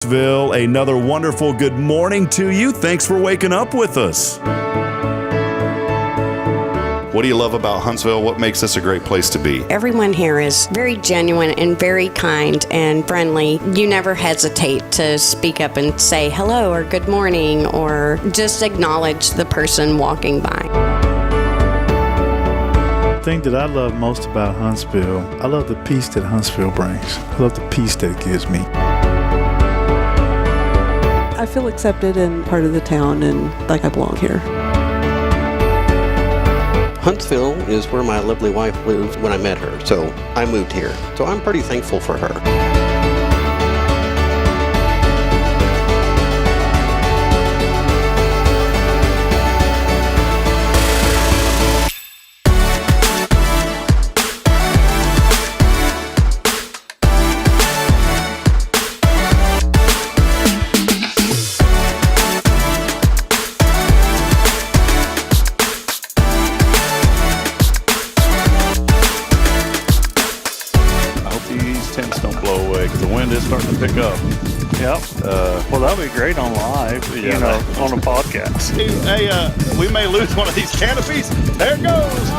Huntsville, another wonderful good morning to you. Thanks for waking up with us. What do you love about Huntsville? What makes this a great place to be? Everyone here is very genuine and very kind and friendly. You never hesitate to speak up and say hello or good morning or just acknowledge the person walking by. The thing that I love most about Huntsville, I love the peace that Huntsville brings. I love the peace that it gives me. I feel accepted and part of the town and like I belong here. Huntsville is where my lovely wife lived when I met her, so I moved here. So I'm pretty thankful for her. Starting to pick up. Yep. Well, that'll be great on live, on a podcast. Hey, we may lose one of these canopies. There it goes.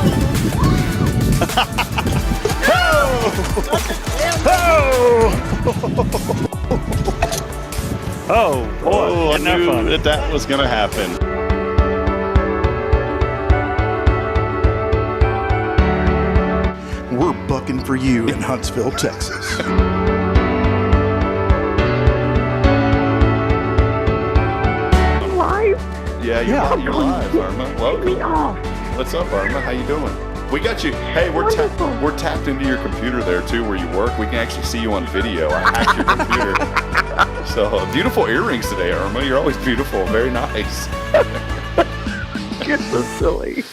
Oh, boy. I knew that was going to happen. We're bucking for you in Huntsville, Texas. Yeah, you're live, Irma. Welcome. What's up, Irma? How you doing? We got you. Hey, we're tapped into your computer there too, where you work. We can actually see you on video. I hacked your computer. So beautiful earrings today, Irma. You're always beautiful. Very nice. You're so silly.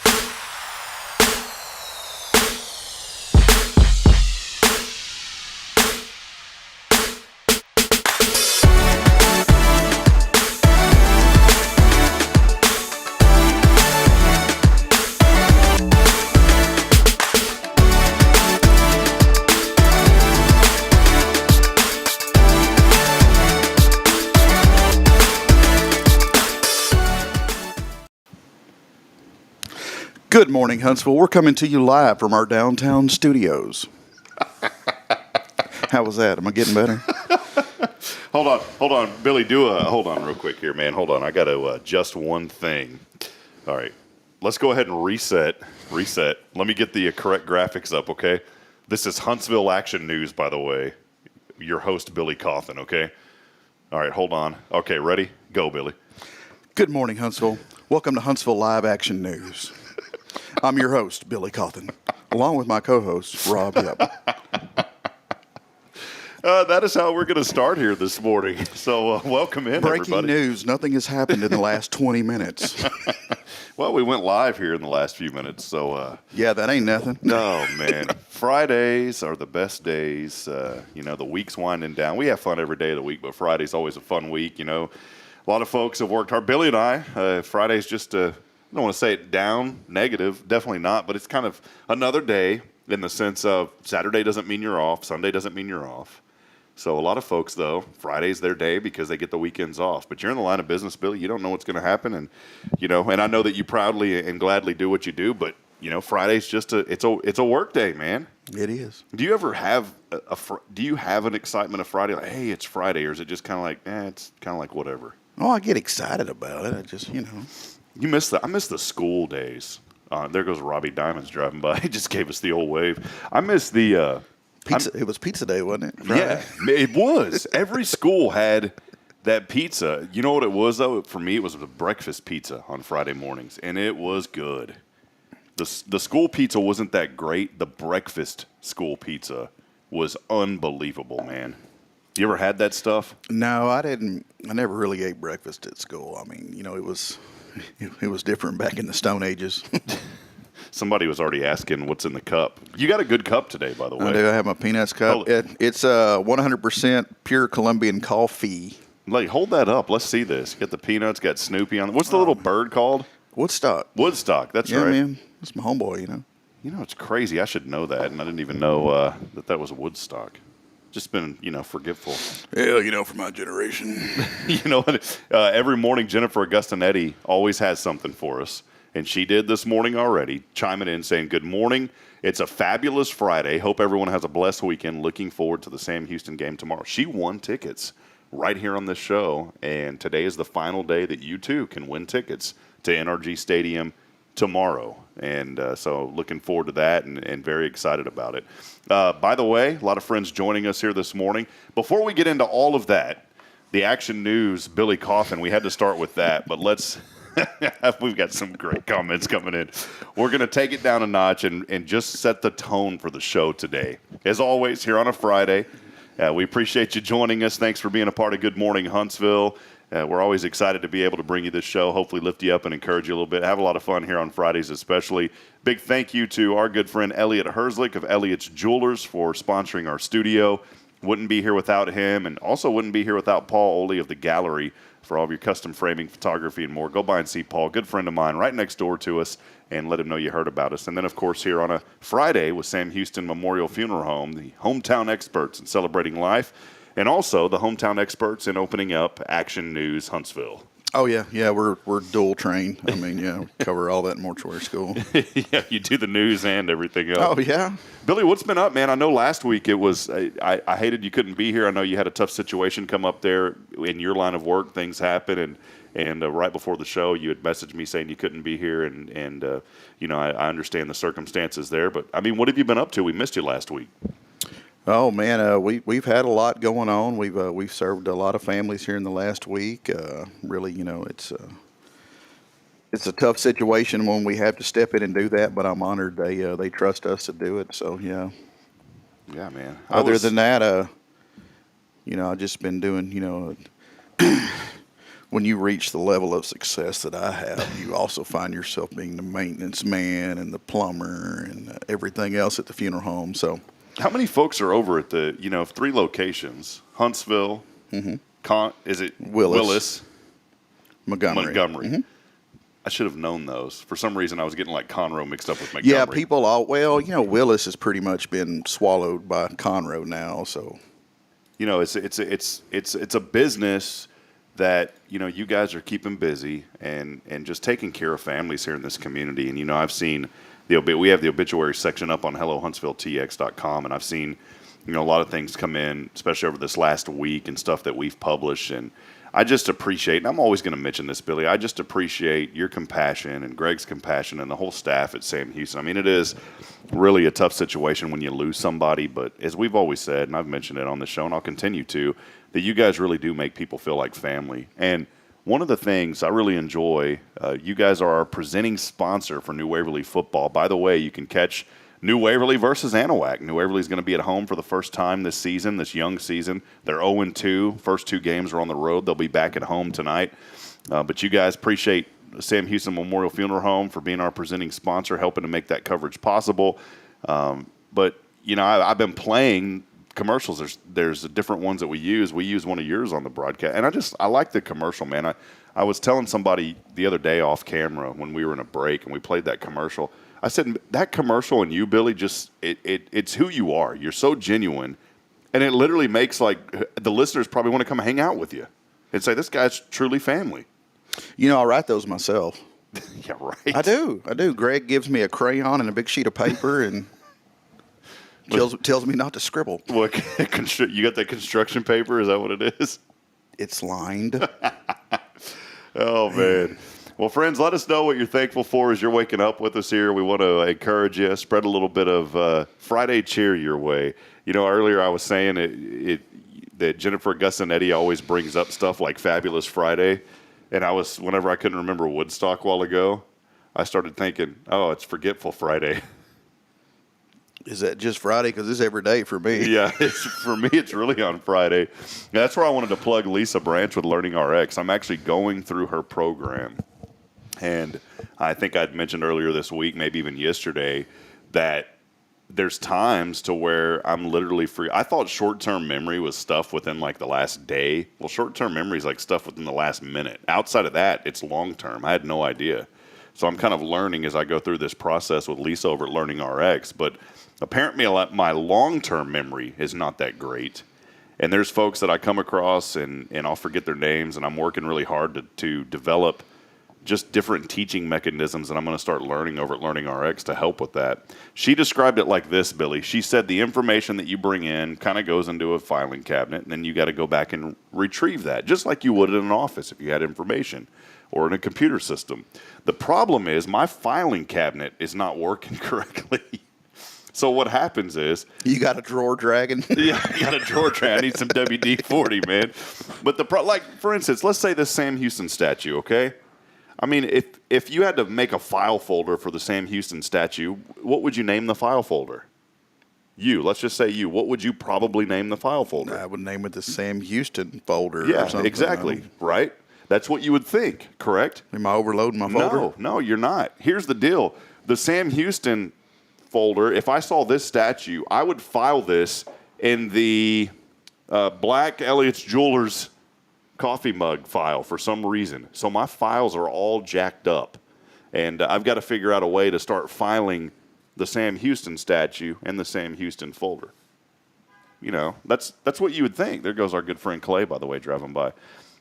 Good morning, Huntsville. We're coming to you live from our downtown studios. How was that? Am I getting better? Hold on. Billy, hold on real quick here, man. Hold on. I got to adjust one thing. All right. Let's go ahead and reset. Let me get the correct graphics up, okay? This is Huntsville Action News, by the way. Your host, Billy Cauthen, okay? All right, hold on. Okay, ready? Go, Billy. Good morning, Huntsville. Welcome to Huntsville Live Action News. I'm your host, Billy Cauthen, along with my co-host, Rob Yep. That is how we're going to start here this morning. So welcome in, Breaking everybody. news. Nothing has happened in the last 20 minutes. Well, we went live here in the last few minutes, so... yeah, that ain't nothing. No, man. Fridays are the best days. The week's winding down. We have fun every day of the week, but Friday's always a fun week, A lot of folks have worked hard. Billy and I, Friday's just... I don't want to say it down, negative, definitely not, but it's kind of another day in the sense of Saturday doesn't mean you're off, Sunday doesn't mean you're off. So a lot of folks, though, Friday's their day because they get the weekends off. But you're in the line of business, Billy, you don't know what's going to happen, and and I know that you proudly and gladly do what you do, but Friday's just it's a work day, man. It is. Do you ever have do you have an excitement of Friday, like, hey, it's Friday, or is it just kind of like, it's kind of like whatever? Oh, I get excited about it. I just, I miss the school days. There goes Robbie Diamonds driving by. He just gave us the old wave. I miss the pizza. It was pizza day, wasn't it? Friday? Yeah, it was. Every school had that pizza. You know what it was though? For me, it was a breakfast pizza on Friday mornings, and it was good. The school pizza wasn't that great. The breakfast school pizza was unbelievable, man. You ever had that stuff? No, I didn't. I never really ate breakfast at school. I mean, it was different back in the Stone Ages. Somebody was already asking what's in the cup. You got a good cup today, by the way. I do. I have my Peanuts cup. It's 100% pure Colombian coffee. Like, hold that up. Let's see this. Got the peanuts, got Snoopy on it. What's the little bird called? Woodstock. That's yeah, right. Yeah, man. That's my homeboy, You know, it's crazy. I should know that, and I didn't even know that was Woodstock. just been, forgetful. Yeah, for my generation. You know what? Every morning, Jennifer Augustinetti always has something for us. And she did this morning already, chiming in saying, good morning. It's a fabulous Friday. Hope everyone has a blessed weekend. Looking forward to the Sam Houston game tomorrow. She won tickets right here on this show. And today is the final day that you, too, can win tickets to NRG Stadium tomorrow. And so looking forward to that and very excited about it. By the way, a lot of friends joining us here this morning. Before we get into all of that, the Action News, Billy Cauthen, we had to start with that, but let's – we've got some great comments coming in. We're going to take it down a notch and just set the tone for the show today. As always, here on a Friday, we appreciate you joining us. Thanks for being a part of Good Morning Huntsville. We're always excited to be able to bring you this show, hopefully lift you up and encourage you a little bit. Have a lot of fun here on Fridays especially. Big thank you to our good friend Elliot Herzlich of Elliot's Jewelers for sponsoring our studio. Wouldn't be here without him, and also wouldn't be here without Paul Oley of the Gallery for all of your custom framing, photography, and more. Go by and see Paul, good friend of mine, right next door to us, and let him know you heard about us. And then, of course, here on a Friday with Sam Houston Memorial Funeral Home, the hometown experts in celebrating life, and also the hometown experts in opening up Action News Huntsville. Oh, yeah, we're dual trained. I mean, we cover all that in mortuary school. Yeah, you do the news and everything else. Oh, yeah. Billy, what's been up, man? I know last week it was I hated you couldn't be here. I know you had a tough situation come up there in your line of work. Things happen, and right before the show, you had messaged me saying you couldn't be here, and I understand the circumstances there. But, I mean, what have you been up to? We missed you last week. Oh man, we've had a lot going on. We've served a lot of families here in the last week. Really, it's a tough situation when we have to step in and do that. But I'm honored they trust us to do it. So yeah. Yeah, man. Other than that, I've just been doing. When you reach the level of success that I have, you also find yourself being the maintenance man and the plumber and everything else at the funeral home. So. How many folks are over at the, 3 locations? Huntsville, is it Willis? Montgomery. Mm-hmm. I should have known those. For some reason, I was getting like Conroe mixed up with Montgomery. Yeah, people Willis has pretty much been swallowed by Conroe now. So, it's a business that you guys are keeping busy and just taking care of families here in this community. And I've seen. We have the obituary section up on HelloHuntsvilleTX.com, and I've seen, a lot of things come in, especially over this last week and stuff that we've published. And I just appreciate, and I'm always going to mention this, Billy, I just appreciate your compassion and Greg's compassion and the whole staff at Sam Houston. I mean, it is really a tough situation when you lose somebody, but as we've always said, and I've mentioned it on the show, and I'll continue to, that you guys really do make people feel like family. And one of the things I really enjoy, you guys are our presenting sponsor for New Waverly football. By the way, you can catch New Waverly versus Anahuac. New Waverly is going to be at home for the first time this season, this young season. They're 0-2. First 2 games are on the road. They'll be back at home tonight. But you guys appreciate Sam Houston Memorial Funeral Home for being our presenting sponsor, helping to make that coverage possible. But, I've been playing commercials. There's different ones that we use. We use one of yours on the broadcast, and I like the commercial, man. I was telling somebody the other day off camera when we were in a break and we played that commercial. I said that commercial and you, Billy, just it's who you are. You're so genuine, and it literally makes like the listeners probably want to come hang out with you and say this guy's truly family. I write those myself. Yeah, right. I do. Greg gives me a crayon and a big sheet of paper and. Tells me not to scribble. What, you got that construction paper? Is that what it is? It's lined. Oh, man. Well, friends, let us know what you're thankful for as you're waking up with us here. We want to encourage you, spread a little bit of Friday cheer your way. Earlier I was saying that Jennifer Augustinetti always brings up stuff like Fabulous Friday. And whenever I couldn't remember Woodstock a while ago, I started thinking, oh, it's Forgetful Friday. Is that just Friday? Because it's every day for me. Yeah, for me, it's really on Friday. That's where I wanted to plug Lisa Branch with Learning RX. I'm actually going through her program. And I think I'd mentioned earlier this week, maybe even yesterday, that there's times to where I'm literally free. I thought short-term memory was stuff within like the last day. Well, short-term memory is like stuff within the last minute. Outside of that, it's long-term. I had no idea. So I'm kind of learning as I go through this process with Lisa over at Learning RX. But apparently my long-term memory is not that great. And there's folks that I come across and I'll forget their names, and I'm working really hard to develop just different teaching mechanisms that I'm going to start learning over at Learning RX to help with that. She described it like this, Billy. She said the information that you bring in kind of goes into a filing cabinet, and then you got to go back and retrieve that, just like you would in an office if you had information or in a computer system. The problem is my filing cabinet is not working correctly. So what happens is... You got a drawer dragging? Yeah, I got a drawer dragging. I need some WD-40, man. But like, for instance, let's say this Sam Houston statue, okay? I mean, if you had to make a file folder for the Sam Houston statue, what would you name the file folder? Let's just say you. What would you probably name the file folder? I would name it the Sam Houston folder. Yeah, or something. exactly, right? That's what you would think, correct? Am I overloading my folder? No, you're not. Here's the deal. The Sam Houston folder, if I saw this statue, I would file this in the Black Elliot's Jewelers coffee mug file for some reason. So my files are all jacked up. And I've got to figure out a way to start filing the Sam Houston statue and the Sam Houston folder. You know, that's what you would think. There goes our good friend Clay, by the way, driving by.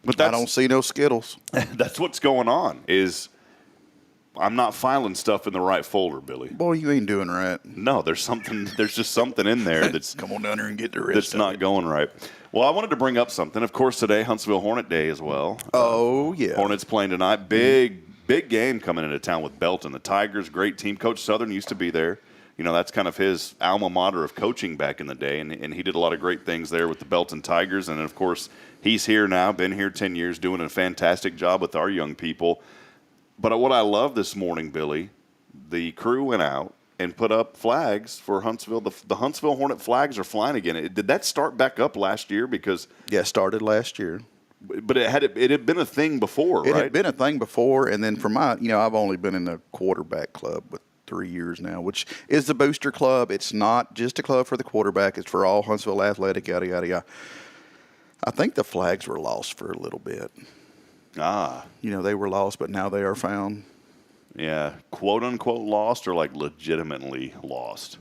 But I don't see no Skittles. That's what's going on, is I'm not filing stuff in the right folder, Billy. Boy, you ain't doing right. No, there's just something in there that's come on down here and get the rest. That's not going right. Well, I wanted to bring up something. Of course, today Huntsville Hornet Day as well. Oh yeah, Hornets playing tonight. Big game coming into town with Belton. The Tigers, great team. Coach Southern used to be there. You know, that's kind of his alma mater of coaching back in the day, and he did a lot of great things there with the Belton Tigers. And of course, he's here now, been here 10 years, doing a fantastic job with our young people. But what I love this morning, Billy, the crew went out and put up flags for Huntsville. The Huntsville Hornet flags are flying again. Did that start back up last year? Because it started last year. But it had been a thing before, right? It had been a thing before, and then for I've only been in the quarterback club with 3 years now, which is the booster club. It's not just a club for the quarterback. It's for all Huntsville athletic, yada, yada, yada. I think the flags were lost for a little bit. They were lost, but now they are found. Yeah, quote unquote lost, or like legitimately lost.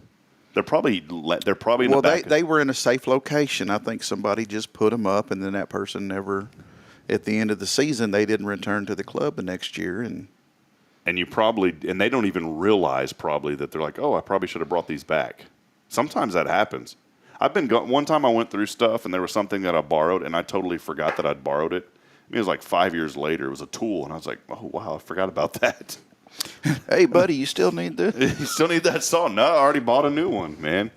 They're probably in the back. They were in a safe location. I think somebody just put them up, and then that person never. At the end of the season, they didn't return to the club the next year, and they don't even realize probably that they're like, oh, I probably should have brought these back. Sometimes that happens. One time I went through stuff, and there was something that I borrowed, and I totally forgot that I'd borrowed it. It was like 5 years later. It was a tool, and I was like, oh, wow, I forgot about that. Hey, buddy, you still need this? You still need that saw? No, I already bought a new one, man.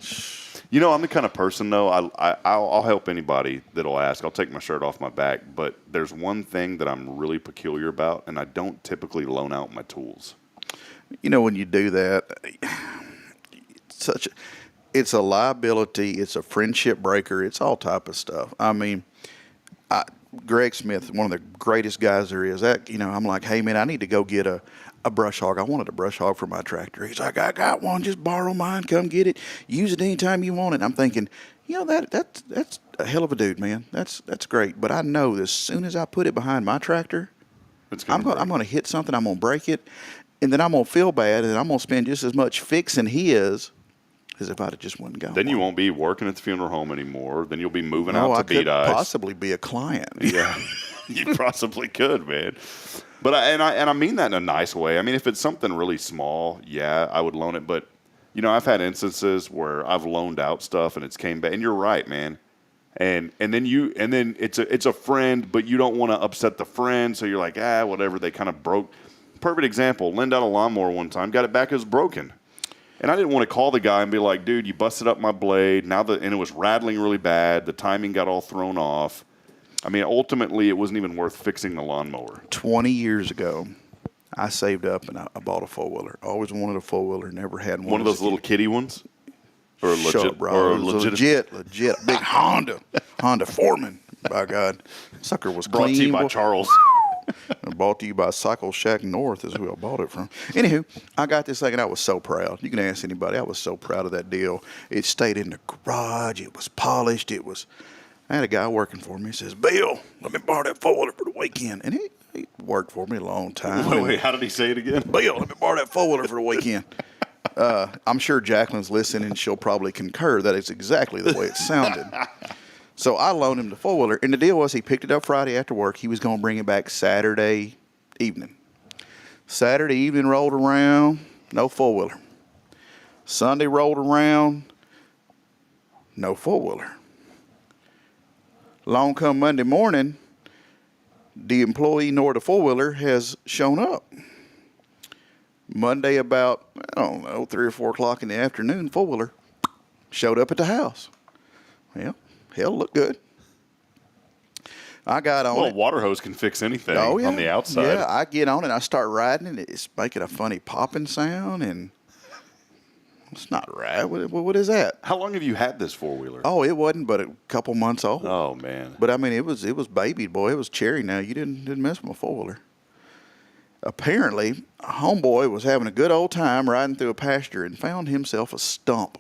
You know, I'm the kind of person, though, I'll help anybody that'll ask. I'll take my shirt off my back. But there's one thing that I'm really peculiar about, and I don't typically loan out my tools. You know, when you do that, it's a liability. It's a friendship breaker. It's all type of stuff. I mean, Greg Smith, one of the greatest guys there is. I'm like, hey, man, I need to go get a brush hog. I wanted a brush hog for my tractor. He's like, I got one. Just borrow mine. Come get it. Use it anytime you want it. And I'm thinking, that's a hell of a dude, man. That's great. But I know as soon as I put it behind my tractor, I'm going to hit something. I'm going to break it. And then I'm going to feel bad. And I'm going to spend just as much fixing his as if I'd have just went and got Then one. you won't be working at the funeral home anymore. Then you'll be moving out to Beat Eyes. Possibly be a client. Yeah, you possibly could, man. But I mean that in a nice way. I mean, if it's something really small, yeah, I would loan it. But I've had instances where I've loaned out stuff and it's came back. And you're right, man. And then it's a friend, but you don't want to upset the friend, so you're like, whatever. They kind of broke. Perfect example. Lent out a lawnmower one time, got it back, it was broken. And I didn't want to call the guy and be like, dude, you busted up my blade. And it was rattling really bad. The timing got all thrown off. I mean, ultimately, it wasn't even worth fixing the lawnmower. 20 years ago, I saved up and I bought a four-wheeler. Always wanted a four-wheeler, never had one. One of those little kiddie ones? Or legit, big Honda Foreman, by God. Sucker was brought clean. To you by Charles. Brought to you by Cycle Shack North is who I bought it from. Anywho, I got this thing and I was so proud. You can ask anybody. I was so proud of that deal. It stayed in the garage. It was polished. I had a guy working for me. He says, Bill, let me borrow that four-wheeler for the weekend. And he worked for me a long time. Wait, how did he say it again? Bill, let me borrow that four-wheeler for the weekend. I'm sure Jacqueline's listening, and she'll probably concur that it's exactly the way it sounded. So I loaned him the four-wheeler, and the deal was he picked it up Friday after work. He was going to bring it back Saturday evening. Saturday evening rolled around, no four-wheeler. Sunday rolled around, no four-wheeler. Along come Monday morning, the employee nor the four-wheeler has shown up. Monday about, 3 or 4 o'clock in the afternoon, four-wheeler showed up at the house. Well, hell, looked good. I got on it. Well, a water hose can fix anything Oh, yeah. on the outside. Yeah, I get on it, I start riding it. It's making a funny popping sound, and it's not right. What is that? How long have you had this four-wheeler? Oh, it wasn't but a couple months old. Oh, man. But I mean, it was babied, boy. It was cherry. Now you didn't mess with my four-wheeler. Apparently, a homeboy was having a good old time riding through a pasture and found himself a stump.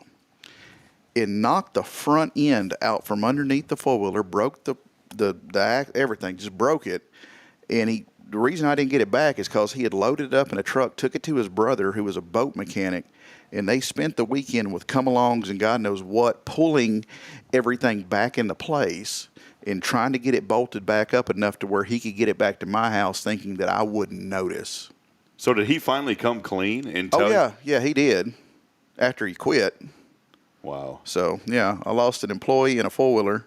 It knocked the front end out from underneath the four-wheeler, broke the everything, just broke it. And the reason I didn't get it back is because he had loaded it up in a truck, took it to his brother, who was a boat mechanic, and they spent the weekend with come-alongs and God knows what, pulling everything back into place and trying to get it bolted back up enough to where he could get it back to my house, thinking that I wouldn't notice. So did he finally come clean and tell Oh, yeah, he did after he quit. Wow. So, yeah, I lost an employee and a four-wheeler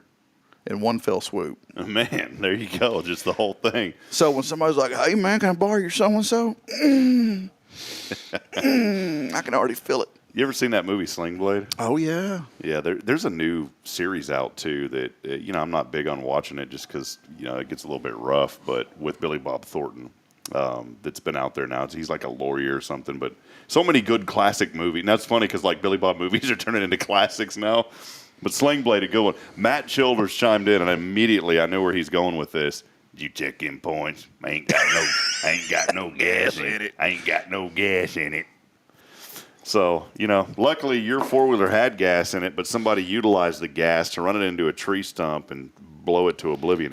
in one fell swoop. Man, there you go, just the whole thing. So when somebody's like, hey, man, can I borrow your so-and-so? I can already feel it. You ever seen that movie Sling Blade? Oh, yeah. Yeah, there's a new series out, too, that, I'm not big on watching it just because, it gets a little bit rough, but with Billy Bob Thornton, that's been out there now. He's like a lawyer or something, but so many good classic movies. And that's funny because, like, Billy Bob movies are turning into classics now. But Sling Blade, a good one. Matt Childers chimed in, and immediately I knew where he's going with this. You check in points. I ain't got no gas in it. I ain't got no gas in it. So, luckily your four-wheeler had gas in it, but somebody utilized the gas to run it into a tree stump and blow it to oblivion.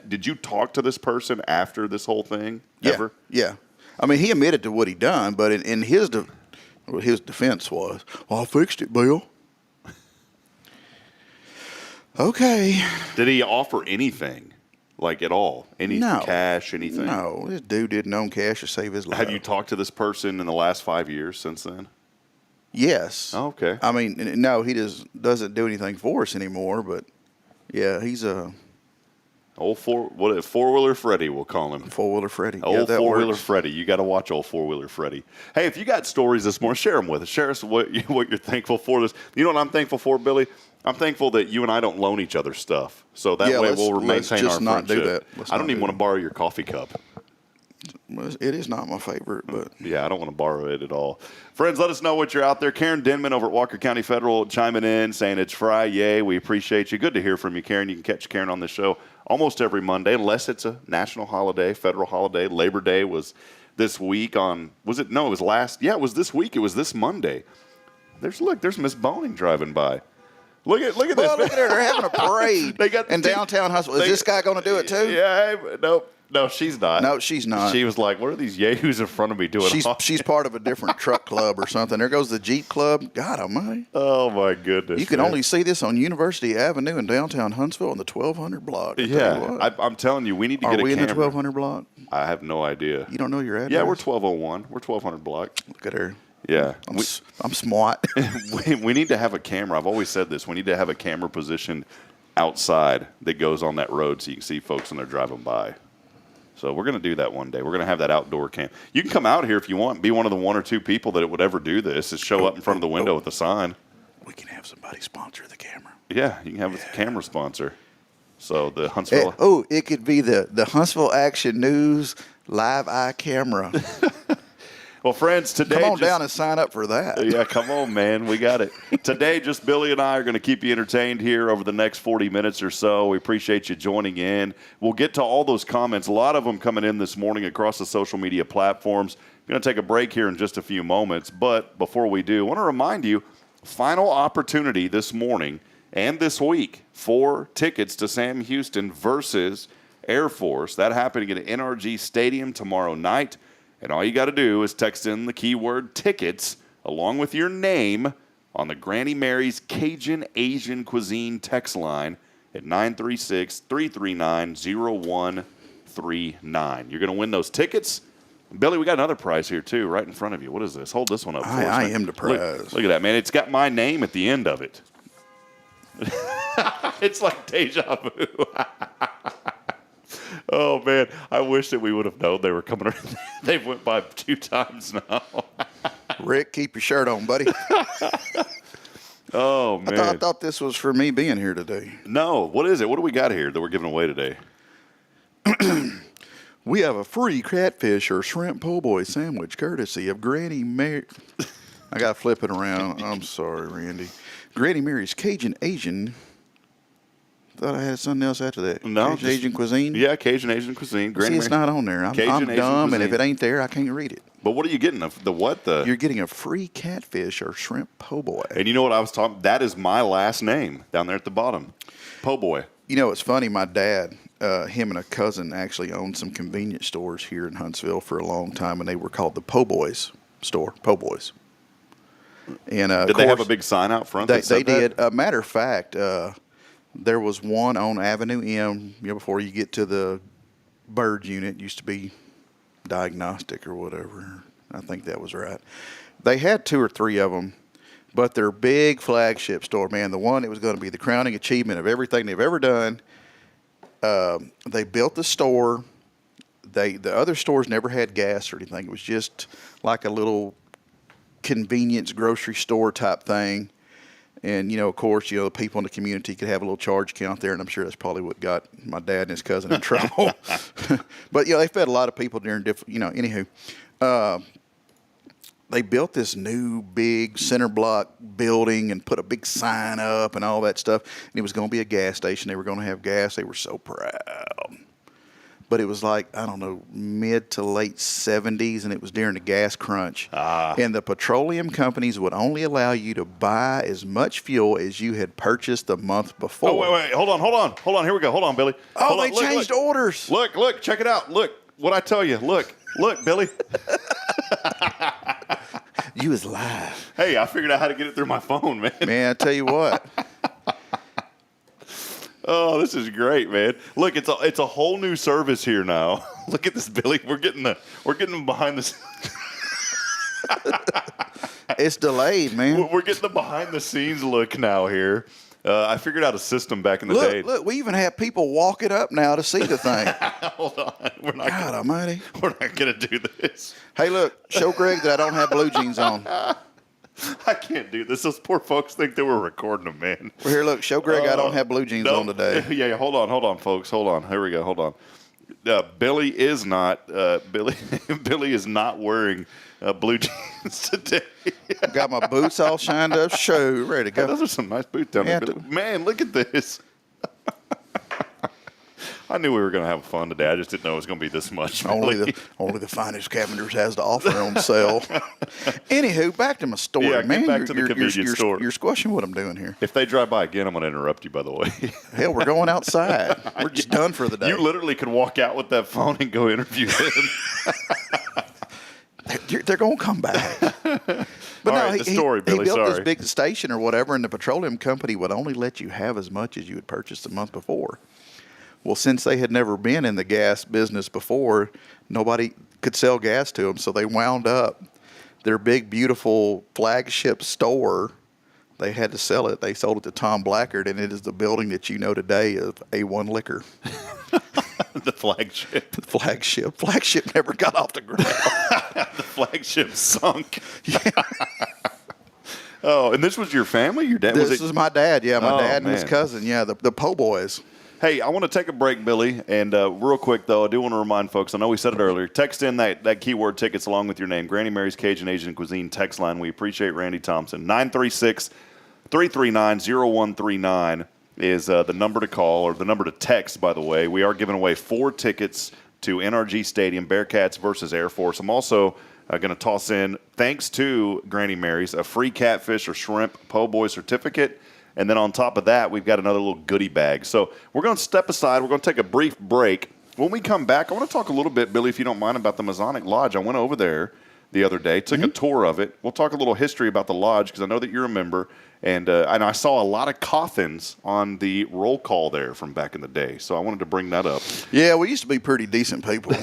Did you talk to this person after this whole thing? Ever? Yeah. I mean, he admitted to what he done, but in his defense was, well, I fixed it, Bill. Okay. Did he offer anything, like at all? Any cash, anything? No, this dude didn't own cash to save his life. Have you talked to this person in the last 5 years since then? Yes. Oh, okay. I mean, no, he doesn't do anything for us anymore, but yeah, he's a old four-wheeler Freddy, we'll call him. Four-wheeler Freddy. Old four-wheeler Freddy. You got to watch old four-wheeler Freddy. Hey, if you got stories this morning, share them with us. Share us what you're thankful for. You know what I'm thankful for, Billy? I'm thankful that you and I don't loan each other stuff, so that way we'll maintain our friendship. Not do that. I don't even want to borrow your coffee cup. It is not my favorite, but yeah, I don't want to borrow it at all. Friends, let us know what you're out there. Karen Denman over at Walker County Federal chiming in, saying it's Friday. Yay, we appreciate you. Good to hear from you, Karen. You can catch Karen on this show almost every Monday, unless it's a national holiday, federal holiday. Labor Day was this week on. Was it? No, it was last. Yeah, it was this week. It was this Monday. There's Miss Boning driving by. Look at this. Look at her. They're having a parade in downtown Huntsville. Is this guy going to do it too? Yeah. No, she's not. No, she's not. She was like, what are these yahoos in front of me doing? She's part of a different truck club or something. There goes the Jeep Club. God almighty. Oh, my goodness. You can only see this on University Avenue in downtown Huntsville on the 1200 block. Yeah. I'm telling you, we need to get a camera. Are we in the 1200 block? I have no idea. You don't know your address? Yeah, we're 1201. We're 1200 block. Look at her. Yeah. I'm smart. we need to have a camera. I've always said this. We need to have a camera positioned outside that goes on that road so you can see folks when they're driving by. So we're going to do that one day. We're going to have that outdoor cam. You can come out here if you want. Be one of the 1 or 2 people that would ever do this is show up in front of the window with a sign. We can have somebody sponsor the camera. Yeah, you can have a camera sponsor. So the Huntsville. It could be the Huntsville Action News live eye camera. Well, friends, today... Come on down and sign up for that. Yeah, come on, man. We got it. Today, just Billy and I are going to keep you entertained here over the next 40 minutes or so. We appreciate you joining in. We'll get to all those comments. A lot of them coming in this morning across the social media platforms. We're going to take a break here in just a few moments. But before we do, I want to remind you, final opportunity this morning and this week for tickets to Sam Houston versus Air Force. That happening at NRG Stadium tomorrow night. And all you got to do is text in the keyword tickets along with your name on the Granny Mary's Cajun Asian Cuisine text line at 936-339-0139. You're going to win those tickets. Billy, we got another prize here, too, right in front of you. What is this? Hold this one up for us. I am the prize. Look at that, man. It's got my name at the end of it. It's like deja vu. Oh, man. I wish that we would have known they were coming around. They've went by 2 times now. Rick, keep your shirt on, buddy. Oh, man. I thought this was for me being here today. No. What is it? What do we got here that we're giving away today? We have a free catfish or shrimp po' boy sandwich courtesy of Granny Mary. I got to flip it around. I'm sorry, Randy. Granny Mary's Cajun Asian. Thought I had something else after that. No. Cajun Asian Cuisine? Yeah, Cajun Asian Cuisine. See, it's not on there. I'm Cajun Asian dumb, and Cuisine. if it ain't there, I can't read it. But what are you getting? The what? You're getting a free catfish or shrimp po' boy. And you know what I was talking? That is my last name down there at the bottom. Po' boy. You know, it's funny. My dad, him and a cousin actually owned some convenience stores here in Huntsville for a long time, and they were called the Po' Boys store. Po' Boys. And did they have a big sign out front? They did. Matter of fact, there was one on Avenue M. Before you get to the Bird unit, used to be Diagnostic or whatever. I think that was right. They had 2 or 3 of them, but their big flagship store, man, the one that was going to be the crowning achievement of everything they've ever done. They built the store. The other stores never had gas or anything. It was just like a little convenience grocery store type thing. And, of course, the people in the community could have a little charge count there, and I'm sure that's probably what got my dad and his cousin in trouble. But, they fed a lot of people during different, anywho. They built this new big center block building and put a big sign up and all that stuff. And it was going to be a gas station. They were going to have gas. They were so proud. But it was like, I don't know, mid to late 70s, and it was during the gas crunch. And the petroleum companies would only allow you to buy as much fuel as you had purchased the month before. Oh, wait. Hold on. Here we go. Hold on, Billy. Oh, they changed orders. Look. Check it out. Look. What I tell you. Look, Billy. You was live. Hey, I figured out how to get it through my phone, man. Man, I tell you what. Oh, this is great, man. Look, it's a whole new service here now. Look at this, Billy. We're getting them behind the It's delayed, man. We're getting the behind the scenes look now here. I figured out a system back in the day. Look, we even have people walking up now to see the thing. Hold on. God almighty. We're not going to do this. Hey, look, show Greg that I don't have blue jeans on. I can't do this. Those poor folks think that we're recording them, man. Well, here, look, show Greg I don't have blue jeans on today. Yeah, hold on, folks. Hold on. Here we go. Hold on. Billy is not Billy is not wearing blue jeans today. Got my boots all shined up, shoe ready to go. Hey, those are some nice boots down there. Man, look at this. I knew we were going to have fun today. I just didn't know it was going to be this much. Only the finest Cavender's has to offer on sale. Anywho, back to my story, yeah, man. Back to the convenience store. You're squashing what I'm doing here. If they drive by again, I'm going to interrupt you, by the way. Hell, we're going outside. We're just done for the day. You literally could walk out with that phone and go interview them. They're going to come back. But All right, the story, Billy, he built this sorry. big station or whatever, and the petroleum company would only let you have as much as you had purchased the month before. Well, since they had never been in the gas business before, nobody could sell gas to them, so they wound up their big, beautiful flagship store. They had to sell it. They sold it to Tom Blackard, and it is the building that you know today of A1 Liquor. The flagship. The flagship. Flagship never got off the ground. The flagship sunk. Yeah. Oh, and this was your family? Your dad? This is my dad. Yeah, my dad and his man. cousin. Yeah, the Po' Boys. Hey, I want to take a break, Billy, and real quick, though, I do want to remind folks, I know we said it earlier, text in that keyword tickets along with your name, Granny Mary's Cajun Asian Cuisine text line. We appreciate Randy Thompson. 936-339-0139 is the number to call, or the number to text, by the way. We are giving away 4 tickets to NRG Stadium, Bearcats versus Air Force. I'm also going to toss in, thanks to Granny Mary's, a free catfish or shrimp po' boy certificate. And then on top of that, we've got another little goodie bag. So we're going to step aside. We're going to take a brief break. When we come back, I want to talk a little bit, Billy, if you don't mind, about the Masonic Lodge. I went over there the other day, took a tour of it. We'll talk a little history about the lodge because I know that you're a member. And I saw a lot of Cauthens on the roll call there from back in the day. So I wanted to bring that up. Yeah, we used to be pretty decent people.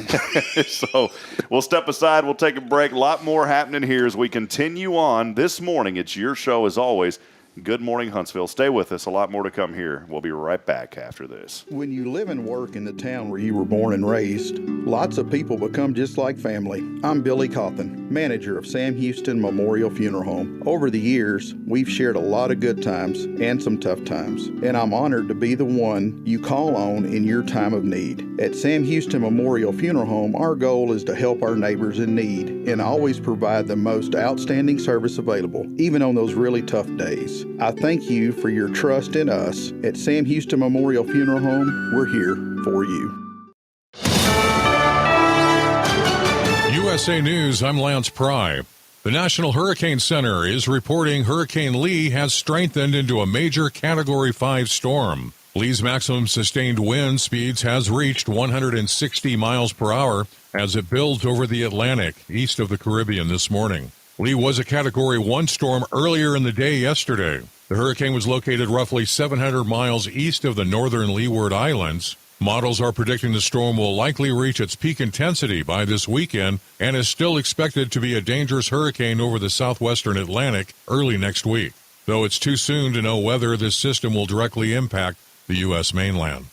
So we'll step aside. We'll take a break. A lot more happening here as we continue on this morning. It's your show as always. Good morning, Huntsville. Stay with us. A lot more to come here. We'll be right back after this. When you live and work in the town where you were born and raised, lots of people become just like family. I'm Billy Cauthen, manager of Sam Houston Memorial Funeral Home. Over the years, we've shared a lot of good times and some tough times, and I'm honored to be the one you call on in your time of need. At Sam Houston Memorial Funeral Home, our goal is to help our neighbors in need and always provide the most outstanding service available, even on those really tough days. I thank you for your trust in us. At Sam Houston Memorial Funeral Home, we're here for you. USA News, I'm Lance Pry. The National Hurricane Center is reporting Hurricane Lee has strengthened into a major Category 5 storm. Lee's maximum sustained wind speeds has reached 160 miles per hour as it builds over the Atlantic east of the Caribbean this morning. Lee was a Category 1 storm earlier in the day yesterday. The hurricane was located roughly 700 miles east of the northern Leeward Islands. Models are predicting the storm will likely reach its peak intensity by this weekend and is still expected to be a dangerous hurricane over the southwestern Atlantic early next week, though it's too soon to know whether this system will directly impact the U.S. mainland.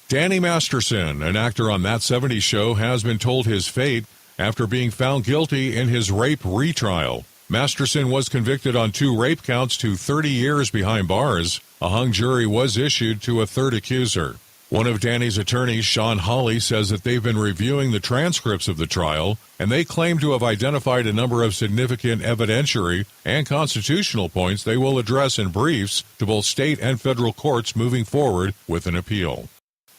Danny Masterson, an actor on That 70s Show, has been told his fate after being found guilty in his rape retrial. Masterson was convicted on 2 rape counts to 30 years behind bars. A hung jury was issued to a third accuser. One of Danny's attorneys, Sean Hawley, says that they've been reviewing the transcripts of the trial, and they claim to have identified a number of significant evidentiary and constitutional points they will address in briefs to both state and federal courts moving forward with an appeal.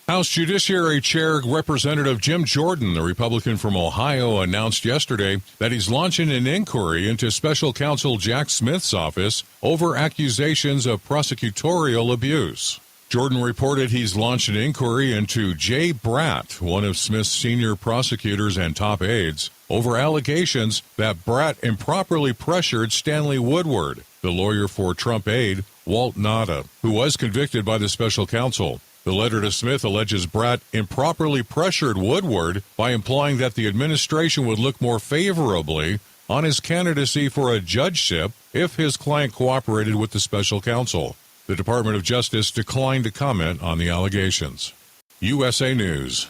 House Judiciary Chair Representative Jim Jordan, the Republican from Ohio, announced yesterday that he's launching an inquiry into Special Counsel Jack Smith's office over accusations of prosecutorial abuse. Jordan reported he's launched an inquiry into Jay Bratt, one of Smith's senior prosecutors and top aides, over allegations that Bratt improperly pressured Stanley Woodward, the lawyer for Trump aide Walt Nauta, who was convicted by the special counsel. The letter to Smith alleges Bratt improperly pressured Woodward by implying that the administration would look more favorably on his candidacy for a judgeship if his client cooperated with the special counsel. The Department of Justice declined to comment on the allegations. USA News.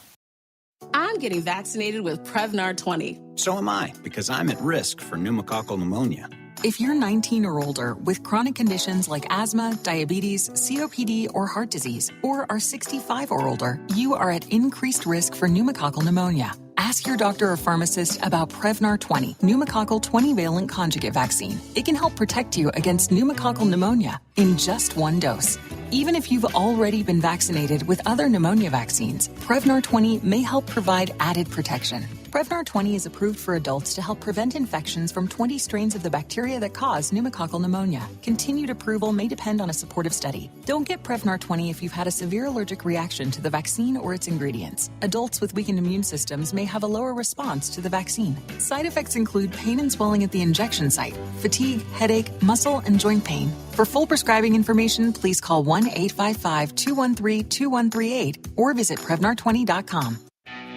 I'm getting vaccinated with Prevnar 20. So am I, because I'm at risk for pneumococcal pneumonia. If you're 19 or older with chronic conditions like asthma, diabetes, COPD, or heart disease, or are 65 or older, you are at increased risk for pneumococcal pneumonia. Ask your doctor or pharmacist about Prevnar 20, pneumococcal 20-valent conjugate vaccine. It can help protect you against pneumococcal pneumonia in just 1 dose. Even if you've already been vaccinated with other pneumonia vaccines, Prevnar 20 may help provide added protection. Prevnar 20 is approved for adults to help prevent infections from 20 strains of the bacteria that cause pneumococcal pneumonia. Continued approval may depend on a supportive study. Don't get Prevnar 20 if you've had a severe allergic reaction to the vaccine or its ingredients. Adults with weakened immune systems may have a lower response to the vaccine. Side effects include pain and swelling at the injection site, fatigue, headache, muscle, and joint pain. For full prescribing information, please call 1-855-213-2138 or visit Prevnar20.com.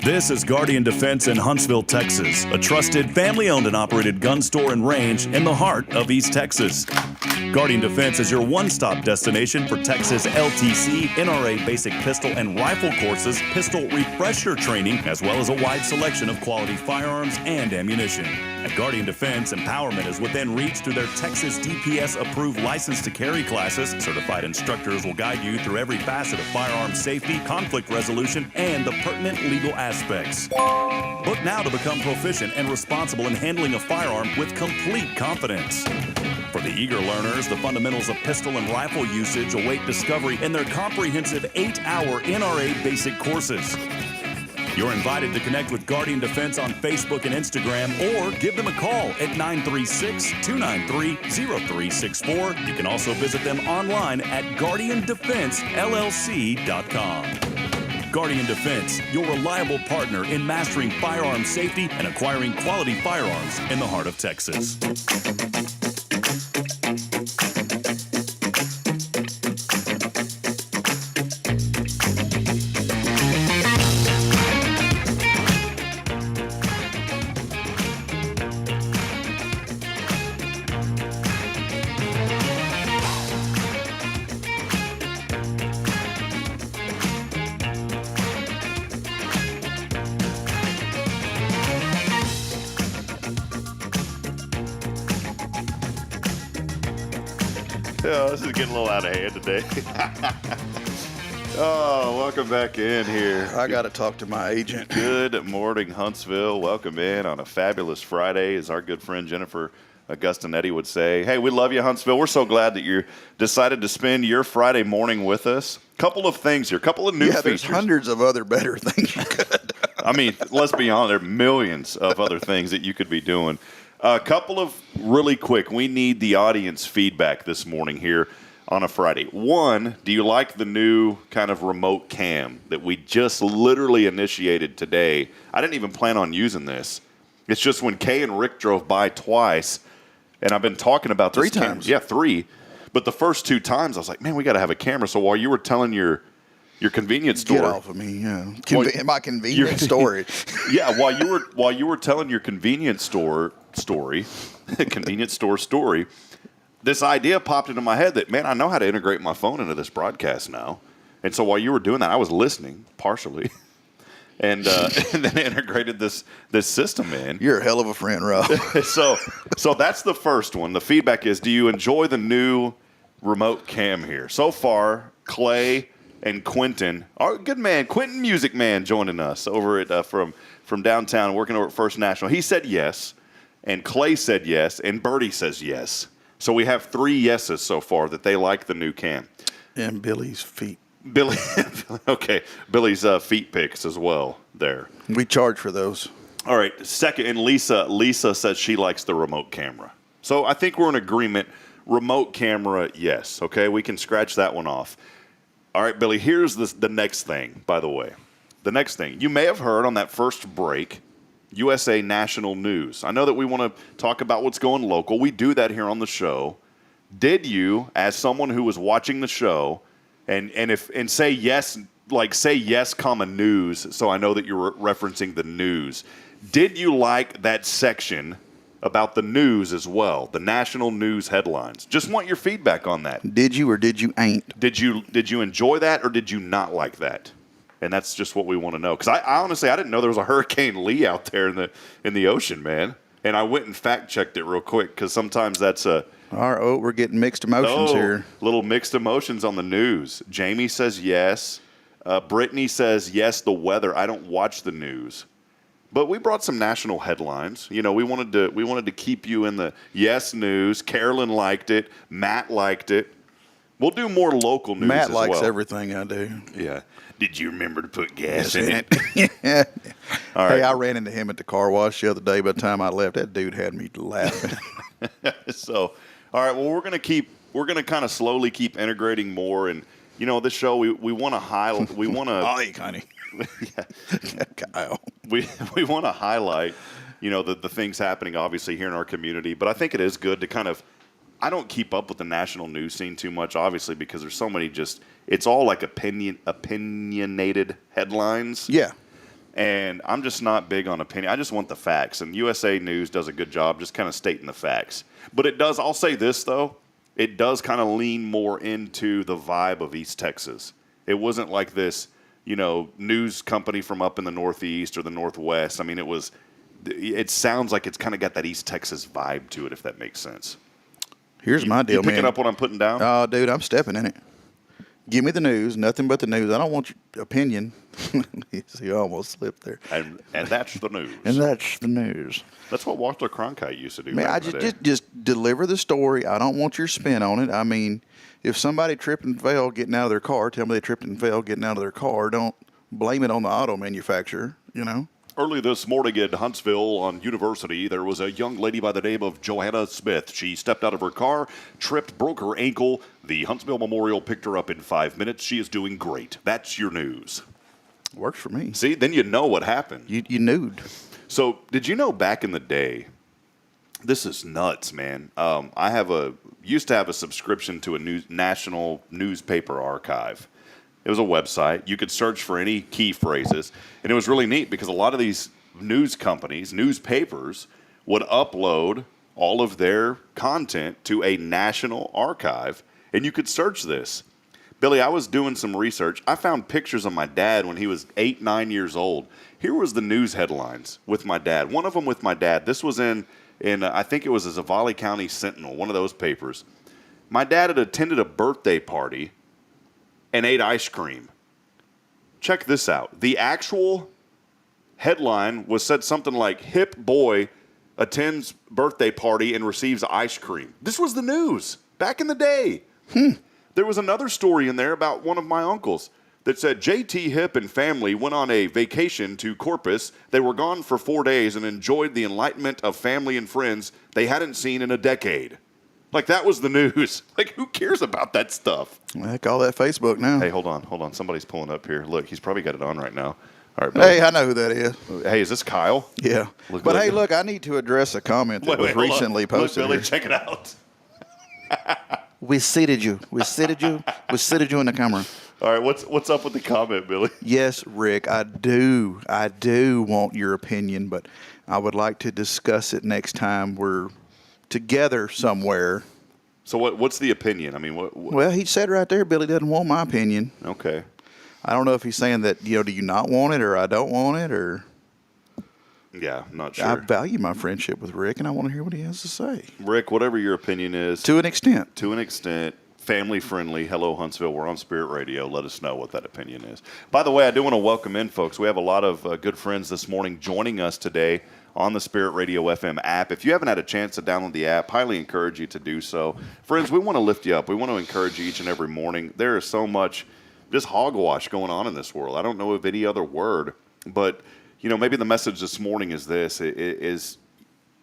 This is Guardian Defense in Huntsville, Texas, a trusted family-owned and operated gun store and range in the heart of East Texas. Guardian Defense is your one-stop destination for Texas LTC, NRA basic pistol and rifle courses, pistol refresher training, as well as a wide selection of quality firearms and ammunition. At Guardian Defense, empowerment is within reach through their Texas DPS-approved license to carry classes. Certified instructors will guide you through every facet of firearm safety, conflict resolution, and the pertinent legal aspects. Book now to become proficient and responsible in handling a firearm with complete confidence. For the eager learners, the fundamentals of pistol and rifle usage await discovery in their comprehensive 8-hour NRA basic courses. You're invited to connect with Guardian Defense on Facebook and Instagram, or give them a call at 936-293-0364. You can also visit them online at guardiandefensellc.com. Guardian Defense, your reliable partner in mastering firearm safety and acquiring quality firearms in the heart of Texas. Yeah, this is getting a little out of hand today. Oh, welcome back in here. I got to talk to my agent. Good morning, Huntsville. Welcome in on a fabulous Friday, as our good friend Jennifer Augustinetti would say. Hey, we love you, Huntsville. We're so glad that you decided to spend your Friday morning with us. Couple of things here, couple of new features. There's hundreds of other better things you could. I mean, let's be honest, there are millions of other things that you could be doing. A couple of really quick, we need the audience feedback this morning here on a Friday. One, do you like the new kind of remote cam that we just literally initiated today? I didn't even plan on using this. It's just when Kay and Rick drove by twice, and I've been talking about this 3 times. Yeah, 3. But the first 2 times, I was like, man, we got to have a camera. So while you were telling your convenience store. Get off of me, yeah. My convenience story. Yeah, while you were telling your convenience store story, convenience store story, this idea popped into my head that, man, I know how to integrate my phone into this broadcast now. And so while you were doing that, I was listening partially, and then integrated this system in. You're a hell of a friend, Rob. So that's the first one. The feedback is, do you enjoy the new remote cam here? So far, Clay and Quentin, our good man, Quentin Music Man, joining us over at from downtown, working over at First National. He said yes, and Clay said yes, and Bertie says yes. So we have 3 yeses so far that they like the new cam. And Billy's feet. Okay, Billy's feet pics as well there. We charge for those. All right, second, and Lisa says she likes the remote camera. So I think we're in agreement. Remote camera, yes. Okay, we can scratch that one off. All right, Billy, here's the next thing, by the way. The next thing. You may have heard on that first break, USA National News. I know that we want to talk about what's going local. We do that here on the show. Did you, as someone who was watching the show, and say yes, like say yes, comma news, so I know that you're referencing the news. Did you like that section about the news as well, the national news headlines? Just want your feedback on that. Did you or did you ain't? Did you enjoy that or did you not like that? And that's just what we want to know. Because I honestly, I didn't know there was a Hurricane Lee out there in the ocean, man. And I went and fact checked it real quick because sometimes that's a. We're getting mixed emotions here. Little mixed emotions on the news. Jamie says yes. Brittany says yes. The weather. I don't watch the news. But we brought some national headlines. You know, we wanted to keep you in the yes news. Carolyn liked it. Matt liked it. We'll do more local news Matt as well. likes everything I do. Yeah. Did you remember to put gas in it? Yeah. All right. Hey, I ran into him at the car wash the other day. By the time I left, that dude had me laughing. So, all right. Well, we're gonna kind of slowly keep integrating more, and you know, this show we want to highlight. We want to. Oh, honey. Yeah. Kyle. We want to highlight, you know, the things happening obviously here in our community, but I think it is good to kind of. I don't keep up with the national news scene too much, obviously, because there's so many it's all like opinionated headlines. Yeah. And I'm just not big on opinion. I just want the facts. And USA News does a good job just kind of stating the facts. But it does, I'll say this, though, it does kind of lean more into the vibe of East Texas. It wasn't like this, you know, news company from up in the Northeast or the Northwest. I mean, it sounds like it's kind of got that East Texas vibe to it, if that makes sense. Here's my deal, you picking man. up what I'm putting down? Oh, dude, I'm stepping in it. Give me the news, nothing but the news. I don't want your opinion. See, I almost slipped there. And that's the news. And that's the news. That's what Walter Cronkite used to do. Man, I just deliver the story. I don't want your spin on it. I mean, if somebody tripped and fell getting out of their car, tell me they tripped and fell getting out of their car. Don't blame it on the auto manufacturer. you know. Early this morning in Huntsville on University, there was a young lady by the name of Joanna Smith. She stepped out of her car, tripped, broke her ankle. The Huntsville Memorial picked her up in 5 minutes. She is doing great. That's your news. Works for me. See, then you know what happened. You knew. So, did you know back in the day, this is nuts, man. I used to have a subscription to a national newspaper archive. It was a website. You could search for any key phrases, and it was really neat because a lot of these news companies, newspapers, would upload all of their content to a national archive, and you could search this. Billy, I was doing some research. I found pictures of my dad when he was 8, 9 years old. Here was the news headlines with my dad. One of them with my dad. This was in I think it was a Zavali County Sentinel, one of those papers. My dad had attended a birthday party and ate ice cream. Check this out. The actual headline said something like, "Hip boy attends birthday party and receives ice cream." This was the news back in the day. There was another story in there about one of my uncles that said J.T. Hip and family went on a vacation to Corpus. They were gone for 4 days and enjoyed the enlightenment of family and friends they hadn't seen in a decade. Like, that was the news. Like, who cares about that stuff? Heck, all that Facebook now. Hey, hold on. Somebody's pulling up here. Look, he's probably got it on right now. All right, Billy. Hey, I know who that is. Hey, is this Kyle? Yeah. Look, I need to address a comment that was recently posted. Look, Billy, here. check it out. We seated you in the camera. All right, what's up with the comment, Billy? Yes, Rick, I do want your opinion, but I would like to discuss it next time we're together somewhere. So what's the opinion? I mean, what? Well, he said right there, Billy doesn't want my opinion. Okay. I don't know if he's saying that, do you not want it or I don't want it or... Yeah, I'm not sure. I value my friendship with Rick, and I want to hear what he has to say. Rick, whatever your opinion is. To an extent. Family friendly. Hello, Huntsville. We're on Spirit Radio. Let us know what that opinion is. By the way, I do want to welcome in, folks. We have a lot of good friends this morning joining us today on the Spirit Radio FM app. If you haven't had a chance to download the app, highly encourage you to do so. Friends, we want to lift you up. We want to encourage you each and every morning. There is so much just hogwash going on in this world. I don't know of any other word, but maybe the message this morning is this: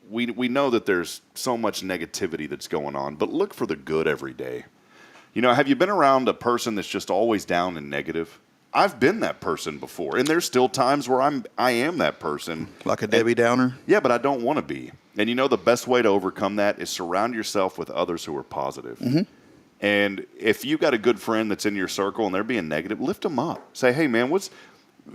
we know that there's so much negativity that's going on, but look for the good every day. Have you been around a person that's just always down and negative? I've been that person before, and there's still times where I am that person. Like a Debbie Downer? Yeah, but I don't want to be. And the best way to overcome that is surround yourself with others who are positive. Mm-hmm. And if you got a good friend that's in your circle and they're being negative, lift them up. Say, hey, man,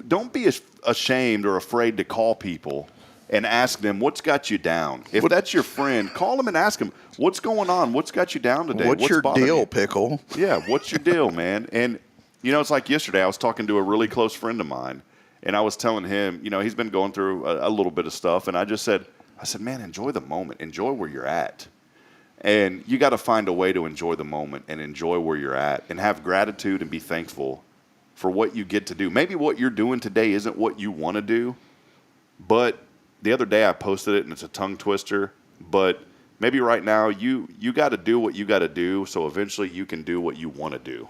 don't be ashamed or afraid to call people and ask them what's got you down. If that's your friend, call them and ask them, what's going on? What's got you down today? What's your deal, you? Pickle? Yeah, what's your deal, man? And, it's like yesterday I was talking to a really close friend of mine, and I was telling him, he's been going through a little bit of stuff, and I said, man, enjoy the moment. Enjoy where you're at. And you got to find a way to enjoy the moment and enjoy where you're at and have gratitude and be thankful for what you get to do. Maybe what you're doing today isn't what you want to do, but the other day I posted it, and it's a tongue twister, but maybe right now you got to do what you got to do so eventually you can do what you want to do.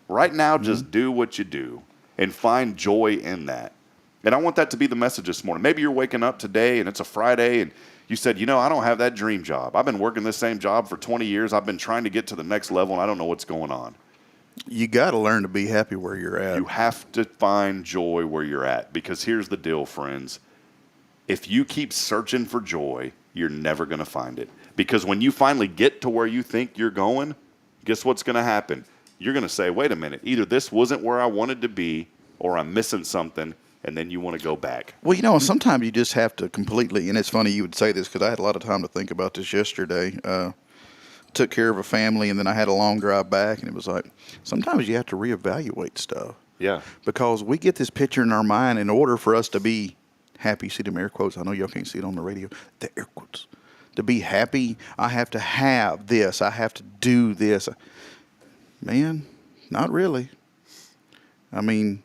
Right now, just do what you do and find joy in that. And I want that to be the message this morning. Maybe you're waking up today, and it's a Friday, and you said, I don't have that dream job. I've been working this same job for 20 years. I've been trying to get to the next level, and I don't know what's going on. You got to learn to be happy where you're at. You have to find joy where you're at, because here's the deal, friends. If you keep searching for joy, you're never going to find it. Because when you finally get to where you think you're going, guess what's going to happen? You're going to say, wait a minute, either this wasn't where I wanted to be or I'm missing something, and then you want to go back. Well, sometimes you just have to completely, and it's funny you would say this because I had a lot of time to think about this yesterday. Took care of a family, and then I had a long drive back, and it was like, sometimes you have to reevaluate stuff. Yeah. Because we get this picture in our mind in order for us to be happy. See them air quotes? I know y'all can't see it on the radio. The air quotes. To be happy, I have to have this. I have to do this. Man, not really. I mean,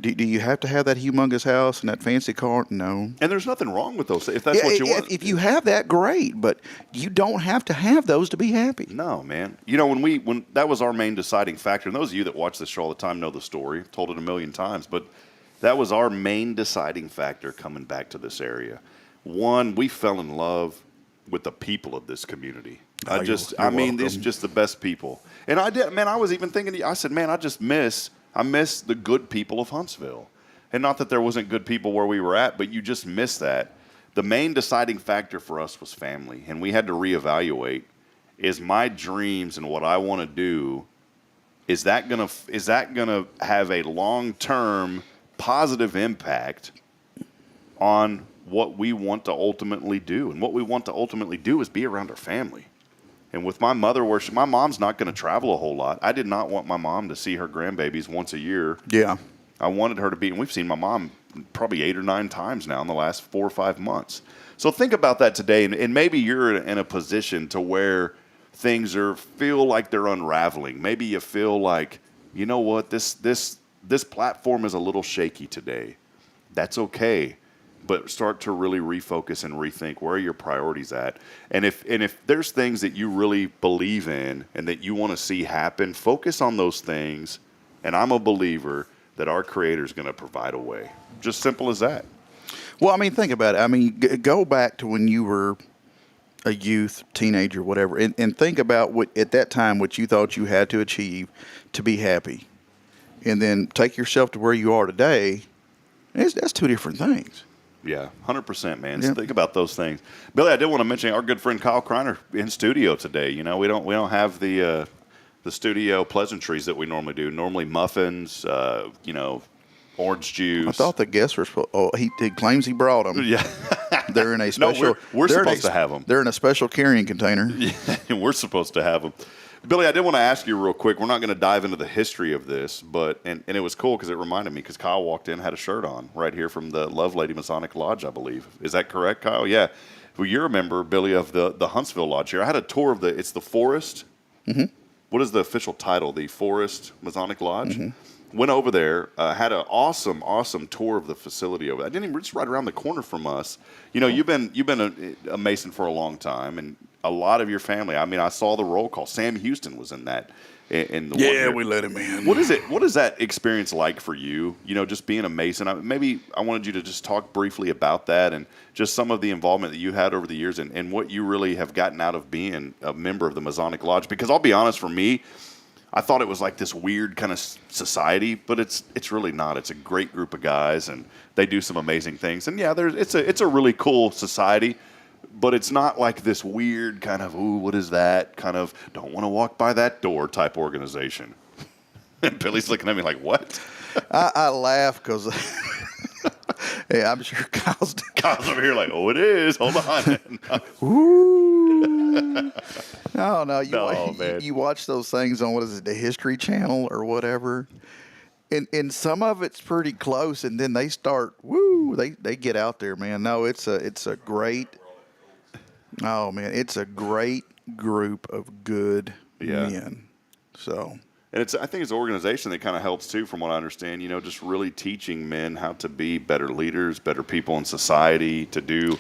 do you have to have that humongous house and that fancy car? No. And there's nothing wrong with those, if that's what you want. If you have that, great. But you don't have to have those to be happy. No, man. When that was our main deciding factor, and those of you that watch this show all the time know the story. Told it a million times. But That was our main deciding factor coming back to this area. One, we fell in love with the people of this community. These are just the best people. And I was even thinking, I said, man, I miss the good people of Huntsville. And not that there wasn't good people where we were at, but you just miss that. The main deciding factor for us was family, and we had to reevaluate, is my dreams and what I want to do, is that gonna have a long-term positive impact on what we want to ultimately do? And what we want to ultimately do is be around our family. And with my mother, my mom's not going to travel a whole lot. I did not want my mom to see her grandbabies once a year. Yeah. I wanted her to be, and we've seen my mom probably 8 or 9 times now in the last 4 or 5 months. So think about that today, and maybe you're in a position to where things feel like they're unraveling. Maybe you feel like, you know what, this platform is a little shaky today. That's okay. But start to really refocus and rethink, where are your priorities at? And if there's things that you really believe in and that you want to see happen, focus on those things. And I'm a believer that our Creator is going to provide a way. Just simple as that. Well, I mean, think about it. I mean, go back to when you were a youth, teenager, whatever, and think about what at that time what you thought you had to achieve to be happy. And then take yourself to where you are today. That's 2 different things. Yeah, 100%, man. Yeah. So think about those things. Billy, I did want to mention our good friend Kyle Kreiner in studio today. You know, we don't have the studio pleasantries that we normally do. Normally muffins, orange juice. I thought the guests were supposed. Oh, he claims he brought them. Yeah, they're in a special. No, we're supposed to have them. They're in a special carrying container. Yeah, we're supposed to have them. Billy, I did want to ask you real quick. We're not going to dive into the history of this, but and it was cool because it reminded me, because Kyle walked in, had a shirt on right here from the Love Lady Masonic Lodge, I believe. Is that correct, Kyle? Yeah. Well, you're a member, Billy, of the Huntsville Lodge here. I had a tour of it's the Forest. Mm-hmm. What is the official title? The Forest Masonic Lodge? Mm-hmm. Went over there, had an awesome tour of the facility over there. I didn't even, just right around the corner from us. You know, you've been a Mason for a long time, and a lot of your family. I mean, I saw the roll call. Sam Houston was in that. We let him in. What is that experience like for you? You know, just being a Mason. Maybe I wanted you to just talk briefly about that and just some of the involvement that you had over the years and what you really have gotten out of being a member of the Masonic Lodge. Because I'll be honest, for me, I thought it was like this weird kind of society, but it's really not. It's a great group of guys, and they do some amazing things. And yeah, it's a really cool society. But it's not like this weird kind of, ooh, what is that? Kind of, don't want to walk by that door type organization. And Billy's looking at me like, what? I laugh because hey, I'm sure Kyle's over here like, oh, it is. Hold on. Ooh. No, man. You watch those things on, what is it, the History Channel or whatever. And some of it's pretty close, and then they start, they get out there, man. No, it's a great... Oh, man, it's a great group of good men. So, and I think it's an organization that kind of helps, too, from what I understand, you know, just really teaching men how to be better leaders, better people in society, to do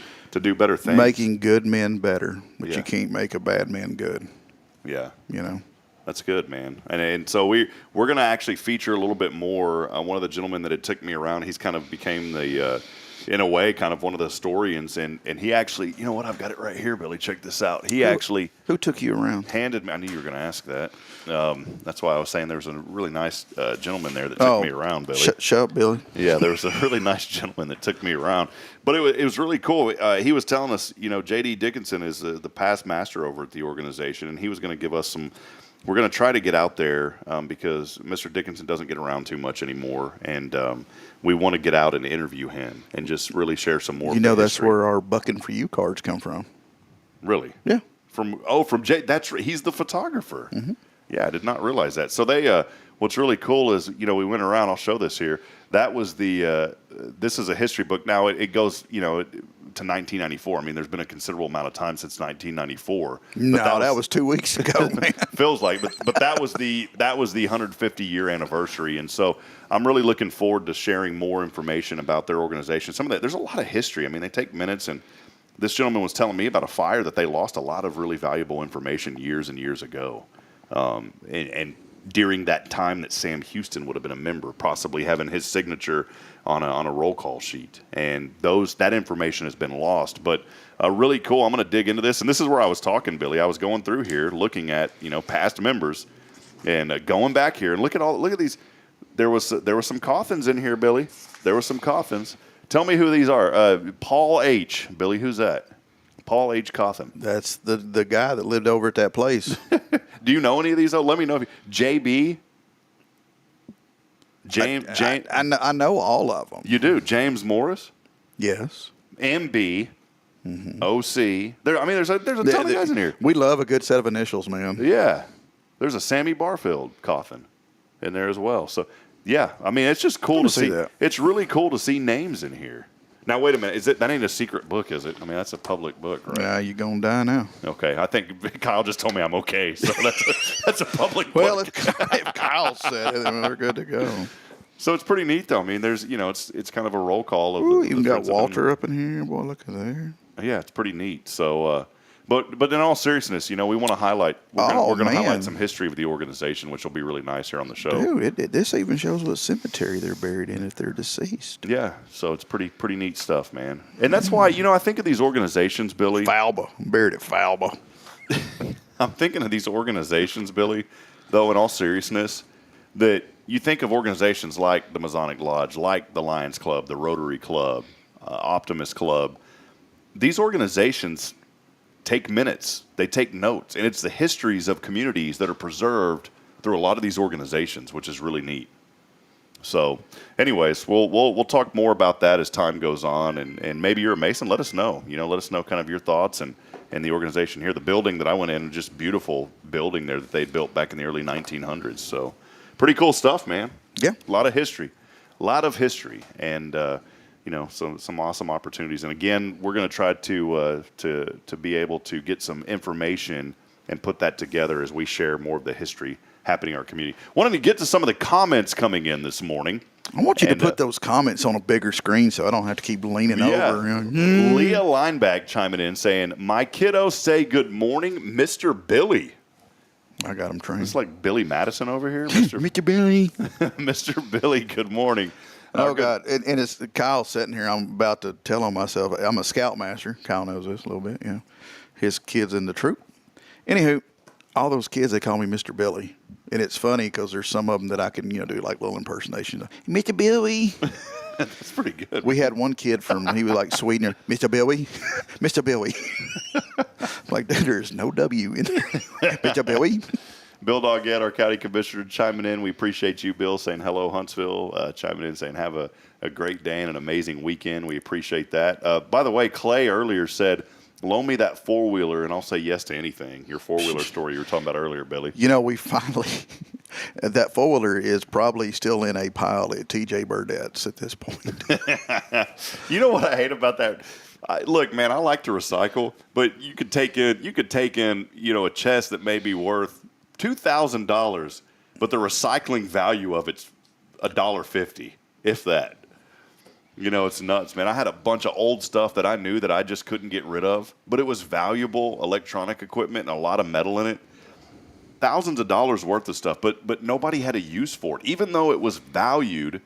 better things. Making good men better, but you can't make a bad man good. Yeah. You know? That's good, man. And so we're going to actually feature a little bit more. One of the gentlemen that had took me around, he's kind of became the... in a way, kind of one of the historians, and he actually, you know what, I've got it right here, Billy, check this out. Who took you around? Handed me, I knew you were going to ask that. That's why I was saying there was a really nice gentleman there that took me around, Billy. Shut up, Billy. Yeah, there was a really nice gentleman that took me around. But it was really cool. He was telling us, you know, J.D. Dickinson is the past master over at the organization, and he was going to give us some... We're going to try to get out there because Mr. Dickinson doesn't get around too much anymore, and we want to get out and interview him and just really share some more. You know, that's where our Bucking for You cards come from. Really? Yeah. From Jay. He's the photographer. Mm-hmm. Yeah, I did not realize that. So what's really cool is, you know, we went around. I'll show this here. That was this is a history book. Now it goes, you know, to 1994. I mean, there's been a considerable amount of time since 1994. No, that was 2 weeks ago, man. Feels like, but that was the 150 year anniversary, and so I'm really looking forward to sharing more information about their organization. Some of that, there's a lot of history. I mean, they take minutes, and this gentleman was telling me about a fire that they lost a lot of really valuable information years and years ago, and during that time that Sam Houston would have been a member, possibly having his signature on a roll call sheet. And that information has been lost. But really cool. I'm going to dig into this. And this is where I was talking, Billy. I was going through here looking at, past members and going back here and look at these. There was some Cauthens in here, Billy. There were some Cauthens. Tell me who these are. Paul H. Billy, who's that? Paul H. Cauthen. That's the guy that lived over at that place. Do you know any of these? Though? Let me know if JB. James. I know all of them. You do. James Morris. Yes. MB. Mm-hmm. OC. There's a ton of guys in here. We love a good set of initials, man. Yeah. There's a Sammy Barfield Cauthen in there as well. So, yeah. It's just cool to see that. It's really cool to see names in here. Now, wait a minute. That ain't a secret book, is it? That's a public book, right? Yeah, you're going to die now. Okay. I think Kyle just told me I'm okay, so that's a public book. Well, if Kyle said it, then we're good to go. So it's pretty neat, though. There's, it's kind of a roll call. Even got Walter up in here. Boy, look at there. Yeah, it's pretty neat. So, but in all seriousness, we want to highlight. We're going to highlight some history of the organization, which will be really nice here on the show. Dude, this even shows what cemetery they're buried in if they're deceased. Yeah, so it's pretty neat stuff, man. And that's why I think of these organizations, Billy. Falba, buried at Falba. I'm thinking of these organizations, Billy. Though, in all seriousness, that you think of organizations like the Masonic Lodge, like the Lions Club, the Rotary Club, Optimist Club. These organizations take minutes, they take notes, and it's the histories of communities that are preserved through a lot of these organizations, which is really neat. So, anyways, we'll talk more about that as time goes on, and maybe you're a Mason. Let us know. Let us know kind of your thoughts and the organization here. The building that I went in, just beautiful building there that they built back in the early 1900s. So, pretty cool stuff, man. Yeah, a lot of history, and. Some awesome opportunities. And again, we're going to try to be able to get some information and put that together as we share more of the history happening in our community. Wanted to get to some of the comments coming in this morning. I want you to put those comments on a bigger screen so I don't have to keep leaning over. Leah Lineback chiming in saying, "My kiddos say good morning, Mr. Billy." I got him trained. It's like Billy Madison over here, Mr. Billy. Mr. Billy, good morning. Oh, God. And it's Kyle sitting here. I'm about to tell on myself. I'm a scoutmaster. Kyle knows this a little bit, His kid's in the troop. Anywho, all those kids, they call me Mr. Billy. And it's funny because there's some of them that I can, do like little impersonations. Mr. Billy. That's pretty good. We had one kid he was like Sweden. Mr. Billy. Mr. Billy. Like, there's no W in there. Mr. Billy. Bill Doggett, our county commissioner, chiming in. We appreciate you, Bill, saying hello, Huntsville. Chiming in, saying have a great day and an amazing weekend. We appreciate that. By the way, Clay earlier said, loan me that four-wheeler, and I'll say yes to anything. Your four-wheeler story you were talking about earlier, Billy. We finally – that four-wheeler is probably still in a pile at T.J. Burdett's at this point. You know what I hate about that? Look, man, I like to recycle, but you could take in a chest that may be worth $2,000, but the recycling value of it's $1.50, if that. It's nuts, man. I had a bunch of old stuff that I knew that I just couldn't get rid of, but it was valuable electronic equipment and a lot of metal in it. Thousands of dollars worth of stuff, but nobody had a use for it. Even though it was valued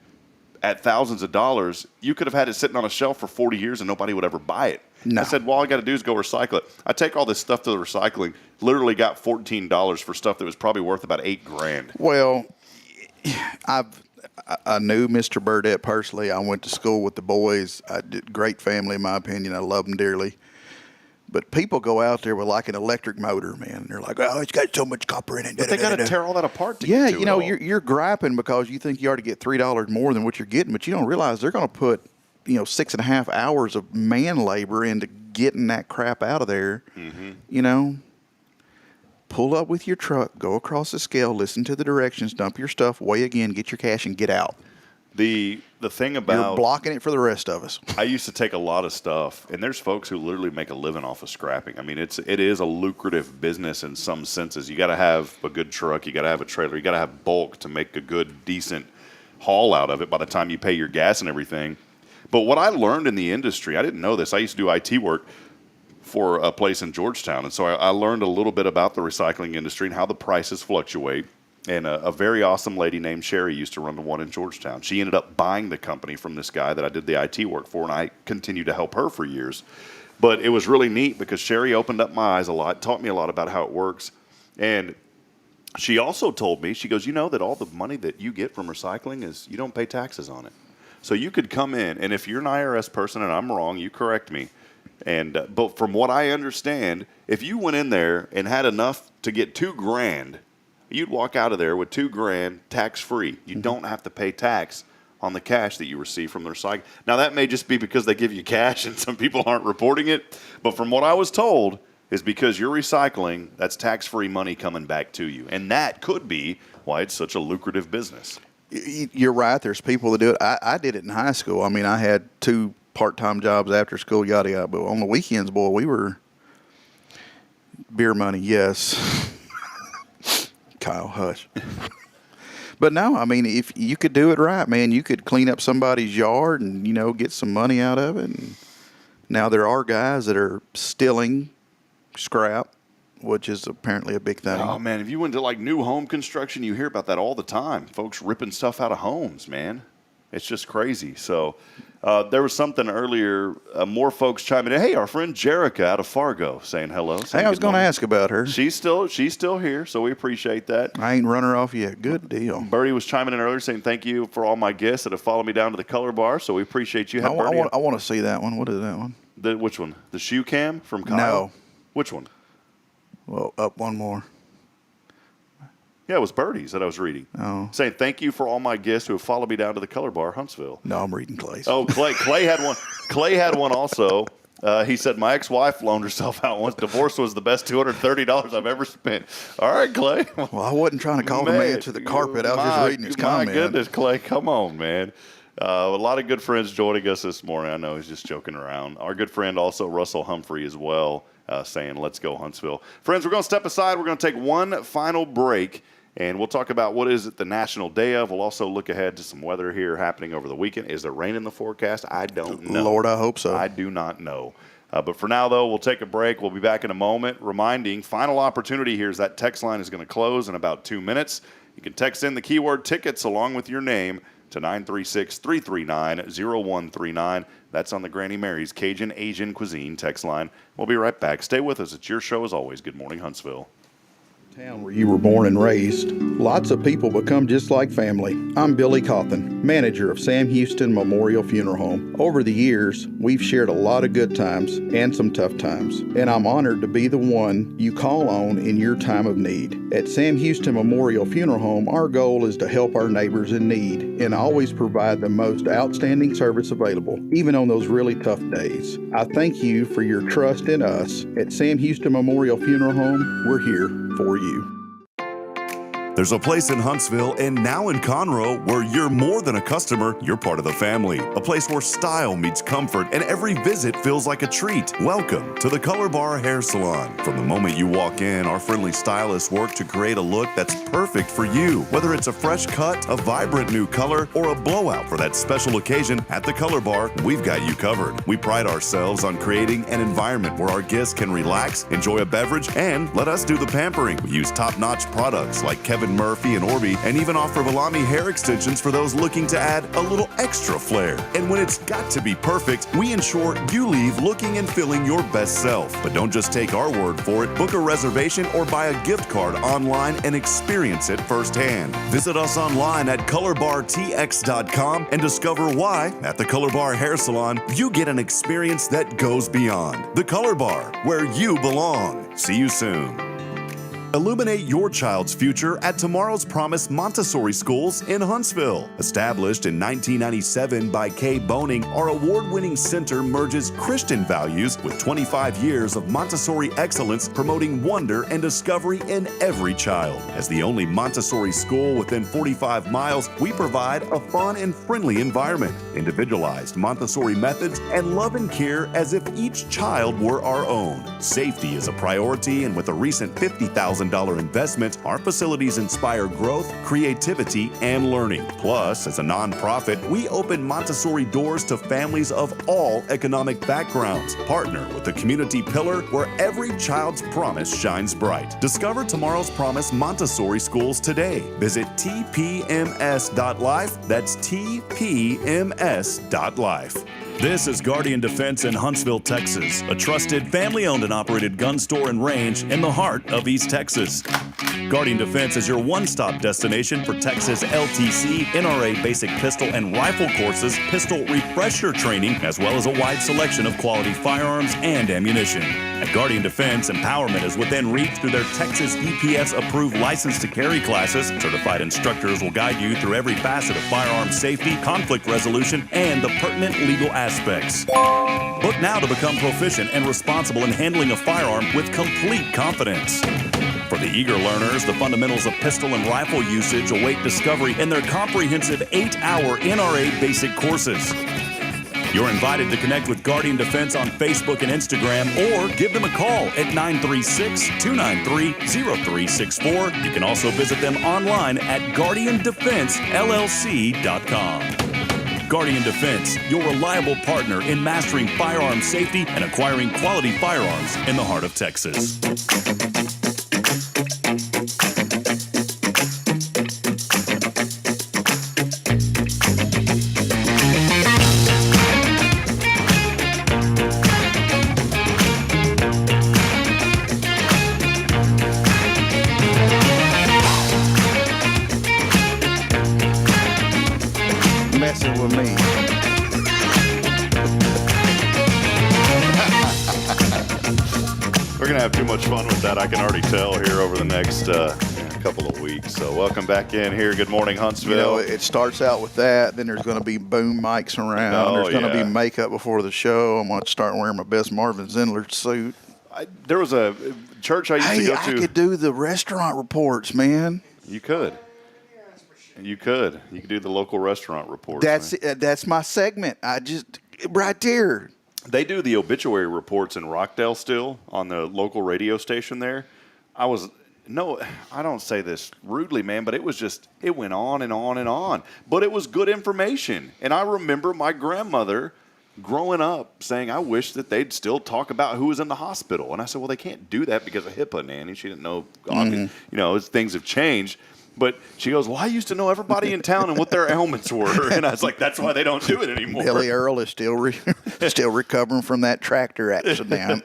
at thousands of dollars, you could have had it sitting on a shelf for 40 years and nobody would ever buy it. No. I said, well, all I got to do is go recycle it. I take all this stuff to the recycling, literally got $14 for stuff that was probably worth about $8,000. Well, I knew Mr. Burdett personally. I went to school with the boys. Great family, in my opinion. I love them dearly. But people go out there with like an electric motor, man. And they're like, oh, it's got so much copper in it. But they got to tear all that apart to get to it. You're griping because you think you ought to get $3 more than what you're getting, but you don't realize they're going to put 6.5 hours of man labor into getting that crap out of there. Mm-hmm. Pull up with your truck, go across the scale, listen to the directions, dump your stuff, weigh again, get your cash, and get out. The thing about you're blocking it for the rest of us. I used to take a lot of stuff, and there's folks who literally make a living off of scrapping. It is a lucrative business in some senses. You got to have a good truck, you got to have a trailer, you got to have bulk to make a good, decent haul out of it by the time you pay your gas and everything. But what I learned in the industry, I didn't know this. I used to do IT work for a place in Georgetown, and so I learned a little bit about the recycling industry and how the prices fluctuate. And a very awesome lady named Sherry used to run the one in Georgetown. She ended up buying the company from this guy that I did the IT work for, and I continued to help her for years. But it was really neat because Sherry opened up my eyes a lot, taught me a lot about how it works. And she also told me, she goes, you know that all the money that you get from recycling is you don't pay taxes on it. So you could come in, and if you're an IRS person and I'm wrong, you correct me. And but from what I understand, if you went in there and had enough to get $2,000, you'd walk out of there with $2,000 tax-free. You don't have to pay tax on the cash that you receive from the recycling. Now, that may just be because they give you cash and some people aren't reporting it. But from what I was told, is because you're recycling, that's tax-free money coming back to you. And that could be why it's such a lucrative business. You're right. There's people that do it. I did it in high school. I mean, I had 2 part-time jobs after school, yada, yada. But on the weekends, boy, we were beer money, yes. Kyle, hush. But no, I mean, if you could do it right, man, you could clean up somebody's yard and, you know, get some money out of it. And now there are guys that are stealing scrap, which is apparently a big thing. Oh, man, if you went to, like, new home construction, you hear about that all the time. Folks ripping stuff out of homes, man. It's just crazy. So there was something earlier, more folks chiming in. Hey, our friend Jerica out of Fargo saying hello. Hey, I was going to ask about her. She's still here, so we appreciate that. I ain't run her off yet. Good deal. Birdie was chiming in earlier saying thank you for all my guests that have followed me down to the color bar, so we appreciate you. I want to see that one. What is that one? Which one? The shoe cam from Kyle? No. Which one? Well, up one more. Yeah, it was Birdie's that I was reading. Oh. Saying thank you for all my guests who have followed me down to the color bar, Huntsville. No, I'm reading Clay's. Oh, Clay had one. Clay had one also. He said, my ex-wife loaned herself out once. Divorce was the best $230 I've ever spent. All right, Clay. Well, I wasn't trying to call the man to the carpet. I was just reading his comment. My goodness, Clay, come on, man. A lot of good friends joining us this morning. I know he's just joking around. Our good friend also, Russell Humphrey, as well, saying, let's go, Huntsville. Friends, we're going to step aside. We're going to take one final break. And we'll talk about what is it the National Day of. We'll also look ahead to some weather here happening over the weekend. Is there rain in the forecast? I don't know. Lord, I hope so. I do not know. But for now, though, we'll take a break. We'll be back in a moment. Reminding, final opportunity here is that text line is going to close in about 2 minutes. You can text in the keyword tickets along with your name to 936-339-0139. That's on the Granny Mary's Cajun Asian Cuisine text line. We'll be right back. Stay with us. It's your show as always. Good morning, Huntsville. Town where you were born and raised. Lots of people become just like family. I'm Billy Cauthen, manager of Sam Houston Memorial Funeral Home. Over the years, we've shared a lot of good times and some tough times, and I'm honored to be the one you call on in your time of need. At Sam Houston Memorial Funeral Home, our goal is to help our neighbors in need and always provide the most outstanding service available, even on those really tough days. I thank you for your trust in us. At Sam Houston Memorial Funeral Home, we're here for you. There's a place in Huntsville and now in Conroe where you're more than a customer, you're part of the family. A place where style meets comfort and every visit feels like a treat. Welcome to the Color Bar Hair Salon. From the moment you walk in, our friendly stylists work to create a look that's perfect for you. Whether it's a fresh cut, a vibrant new color, or a blowout for that special occasion, at the Color Bar, we've got you covered. We pride ourselves on creating an environment where our guests can relax, enjoy a beverage, and let us do the pampering. We use top-notch products like Kevin Murphy and Orby, and even offer Valami hair extensions for those looking to add a little extra flair. And when it's got to be perfect, we ensure you leave looking and feeling your best self. But don't just take our word for it. Book a reservation or buy a gift card online and experience it firsthand. Visit us online at colorbartx.com and discover why, at the Color Bar Hair Salon, you get an experience that goes beyond. The Color Bar, where you belong. See you soon. Illuminate your child's future at Tomorrow's Promise Montessori Schools in Huntsville. Established in 1997 by Kay Boning, our award-winning center merges Christian values with 25 years of Montessori excellence, promoting wonder and discovery in every child. As the only Montessori school within 45 miles, we provide a fun and friendly environment, individualized Montessori methods, and love and care as if each child were our own. Safety is a priority, and with a recent 50,000 $100,000 investment, our facilities inspire growth, creativity, and learning. Plus, as a nonprofit, we open Montessori doors to families of all economic backgrounds. Partner with the community pillar where every child's promise shines bright. Discover tomorrow's promise Montessori schools today. Visit tpms.life. That's tpms.life. This is Guardian Defense in Huntsville, Texas, a trusted family-owned and operated gun store and range in the heart of East Texas. Guardian Defense is your one-stop destination for Texas LTC, NRA basic pistol and rifle courses, pistol refresher training, as well as a wide selection of quality firearms and ammunition. At Guardian Defense, empowerment is within reach through their Texas EPS-approved license to carry classes. Certified instructors will guide you through every facet of firearm safety, conflict resolution, and the pertinent legal aspects. Book now to become proficient and responsible in handling a firearm with complete confidence. For the eager learners, the fundamentals of pistol and rifle usage await discovery in their comprehensive 8-hour NRA basic courses. You're invited to connect with Guardian Defense on Facebook and Instagram or give them a call at 936-293-0364. You can also visit them online at guardiandefensellc.com. Guardian Defense, your reliable partner in mastering firearm safety and acquiring quality firearms in the heart of Texas. Messing with me. We're going to have too much fun with that, I can already tell, here over the next couple of weeks. So welcome back in here. Good morning, Huntsville. You know, it starts out with that. Then there's going to be boom mics around. There's going to be makeup before the show. I'm going to start wearing my best Marvin Zindler suit. There was a church I used to go to. I could do the restaurant reports, man. You could. You could do the local restaurant reports. That's my segment. Right there. They do the obituary reports in Rockdale still on the local radio station there. I don't say this rudely, man, but it went on and on and on. But it was good information. And I remember my grandmother growing up saying, I wish that they'd still talk about who was in the hospital. And I said, well, they can't do that because of HIPAA, Nanny. She didn't know, things have changed. But she goes, well, I used to know everybody in town and what their ailments were. And I was like, that's why they don't do it anymore. Billy Earl is still recovering from that tractor accident.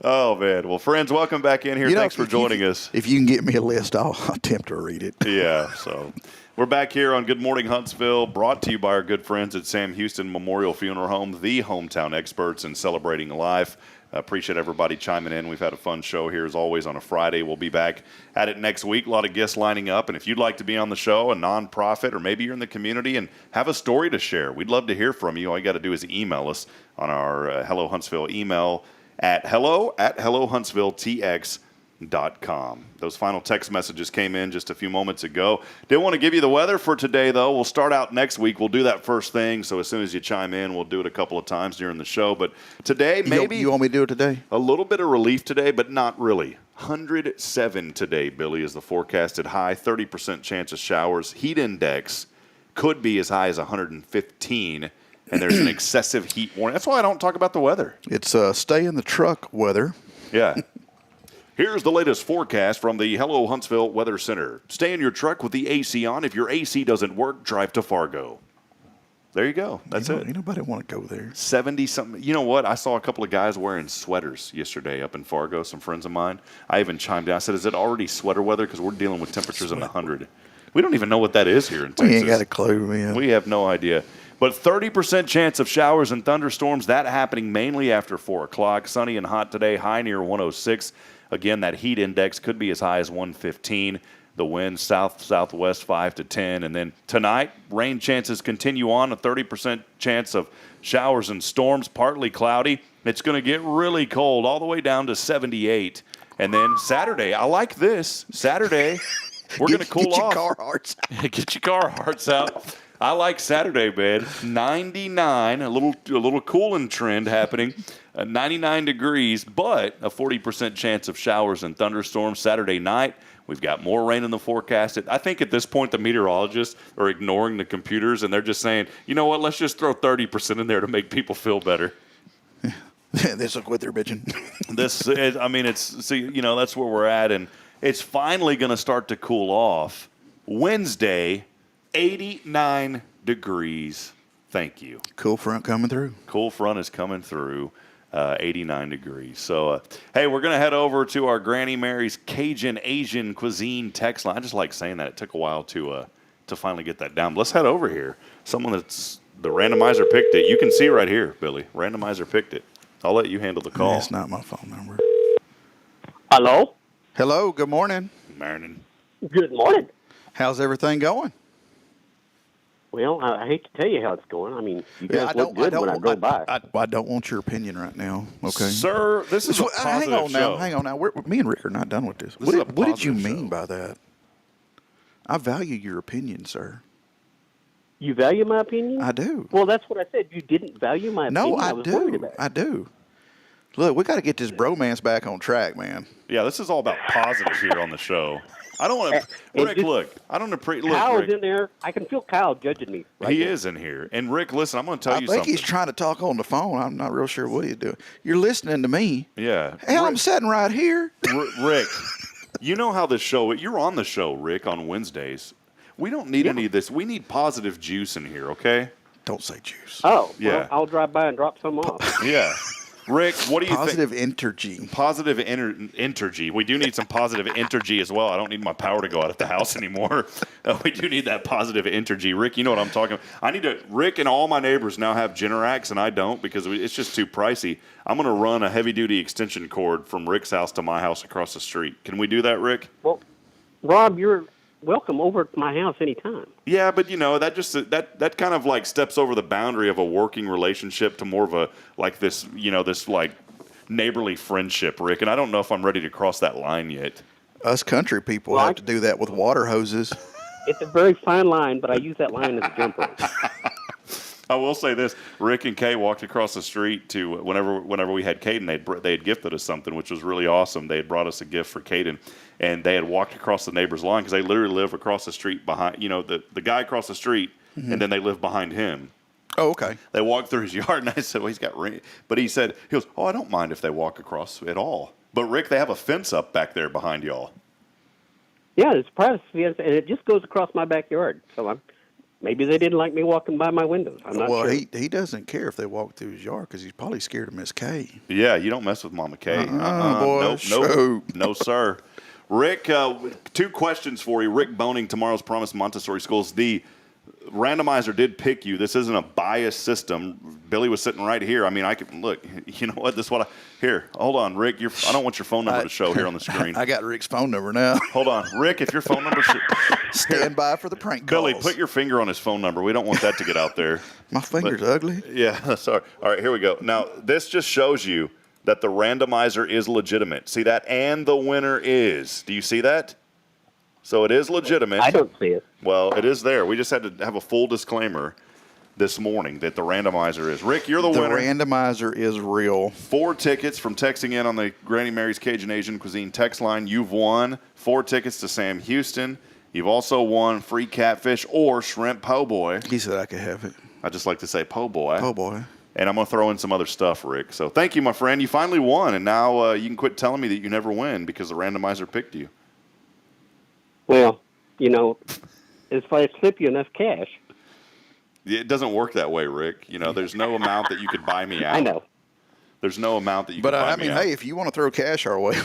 Oh, man. Well, friends, welcome back in here. Thanks for joining us. If you can get me a list, I'll attempt to read it. Yeah, so we're back here on Good Morning Huntsville, brought to you by our good friends at Sam Houston Memorial Funeral Home, the hometown experts in celebrating life. Appreciate everybody chiming in. We've had a fun show here, as always, on a Friday. We'll be back at it next week. A lot of guests lining up. And if you'd like to be on the show, a nonprofit, or maybe you're in the community and have a story to share, we'd love to hear from you. All you got to do is email us on our Hello Huntsville email at hello@hellohuntsvilletx.com. Those final text messages came in just a few moments ago. Didn't want to give you the weather for today, though. We'll start out next week. We'll do that first thing, so as soon as you chime in, we'll do it a couple of times during the show. But today, maybe... You want me to do it today? A little bit of relief today, but not really. 107 today, Billy, is the forecasted high. 30% chance of showers. Heat index could be as high as 115, and there's an excessive heat warning. That's why I don't talk about the weather. It's stay in the truck weather. Yeah. Here's the latest forecast from the Hello Huntsville Weather Center. Stay in your truck with the AC on. If your AC doesn't work, drive to Fargo. There you go. That's it. Ain't nobody want to go there. 70-something. You know what? I saw a couple of guys wearing sweaters yesterday up in Fargo, some friends of mine. I even chimed in. I said, is it already sweater weather? Because we're dealing with temperatures in the 100. We don't even know what that is here in Texas. We ain't got a clue, man. We have no idea. But 30% chance of showers and thunderstorms. That happening mainly after 4 o'clock. Sunny and hot today, high near 106. Again, that heat index could be as high as 115. The wind south-southwest 5 to 10. And then tonight, rain chances continue on. A 30% chance of showers and storms, partly cloudy. It's going to get really cold, all the way down to 78. And then Saturday, I like this. Saturday, we're going to cool off. Get your Carhartts out. Get your Carhartts out. I like Saturday, man. 99, a little cooling trend happening. 99 degrees, but a 40% chance of showers and thunderstorms Saturday night. We've got more rain in the forecast. I think at this point the meteorologists are ignoring the computers and they're just saying, you know what, let's just throw 30% in there to make people feel better. This will quit their bitching. That's where we're at, and it's finally going to start to cool off. Wednesday, 89 degrees. Thank you. Cool front coming through. Cool front is coming through. 89 degrees. So, hey, we're going to head over to our Granny Mary's Cajun Asian Cuisine text line. I just like saying that. It took a while to finally get that down. But let's head over here. Someone that's the randomizer picked it. You can see right here, Billy. Randomizer picked it. I'll let you handle the call. That's not my phone number. Hello? Hello, good morning. Morning. Good morning. How's everything going? Well, I hate to tell you how it's going. I mean, you guys look good when I go by. I don't want your opinion right now, okay? Sir, this is a positive show. Hang on now. Me and Rick are not done with this. What did you mean by that? I value your opinion, sir. You value my opinion? I do. Well, that's what I said. You didn't value my opinion. No, I was worried about it. I do. Look, we got to get this bromance back on track, man. Yeah, this is all about positive here on the show. I don't want to. Rick, look. I don't appreciate. Kyle's Rick, in there. I can feel Kyle judging me. He is in here. And Rick, listen, I'm going to tell you something. I think he's trying to talk on the phone. I'm not real sure what he's doing. You're listening to me. Yeah. Hell, I'm sitting right here. Rick, you know how this show. You're on the show, Rick, on Wednesdays. We don't need any of this. We need positive juice in here, okay? Don't say juice. Oh, yeah. Well, I'll drive by and drop some off. Yeah. Rick, what do you think? Positive energy. Positive energy. We do need some positive energy as well. I don't need my power to go out at the house anymore. We do need that positive energy. Rick, you know what I'm talking about. Rick and all my neighbors now have Generacs, and I don't because it's just too pricey. I'm going to run a heavy-duty extension cord from Rick's house to my house across the street. Can we do that, Rick? Well, Rob, you're welcome over at my house anytime. Yeah, but that kind of like steps over the boundary of a working relationship to more of a this neighborly friendship, Rick. And I don't know if I'm ready to cross that line yet. Us country people have to do that with water hoses. It's a very fine line, but I use that line as a jump rope. I will say this: Rick and Kay walked across the street to whenever we had Caden, they had gifted us something, which was really awesome. They had brought us a gift for Caden, and they had walked across the neighbor's lawn because they literally live across the street behind, the guy across the street, and then they live behind him. Oh, okay. They walked through his yard, and I said, "Well, he's got rain," but he goes, "Oh, I don't mind if they walk across at all." But Rick, they have a fence up back there behind y'all. Yeah, it's privacy, and it just goes across my backyard. So maybe they didn't like me walking by my windows. I'm not sure. Well, he doesn't care if they walk through his yard because he's probably scared of Miss Kay. Yeah, you don't mess with Mama Kay. Boy, no, sir. Rick, 2 questions for you. Rick Boning, Tomorrow's Promise Montessori Schools. The randomizer did pick you. This isn't a biased system. Billy was sitting right here. I mean, I can look. You know what? Here, hold on, Rick. I don't want your phone number to show here on the screen. I got Rick's phone number now. Hold on, Rick. If your phone number stand by for the prank calls. Billy, put your finger on his phone number. We don't want that to get out there. My finger's ugly. Yeah, sorry. All right, here we go. Now, this just shows you that the randomizer is legitimate. See that? And the winner is. Do you see that? So it is legitimate. I don't see it. Well, it is there. We just had to have a full disclaimer this morning that the randomizer is. Rick, you're the winner. The randomizer is real. 4 tickets from texting in on the Granny Mary's Cajun Asian Cuisine text line. You've won 4 tickets to Sam Houston. You've also won free catfish or shrimp po' boy. He said I could have it. I just like to say po' boy. Po' boy. And I'm going to throw in some other stuff, Rick. So thank you, my friend. You finally won, and now you can quit telling me that you never win because the randomizer picked you. Well, if I slip you enough cash. It doesn't work that way, Rick. There's no amount that you could buy me out. I know. There's no amount that you could buy me out. Hey, if you want to throw cash our way,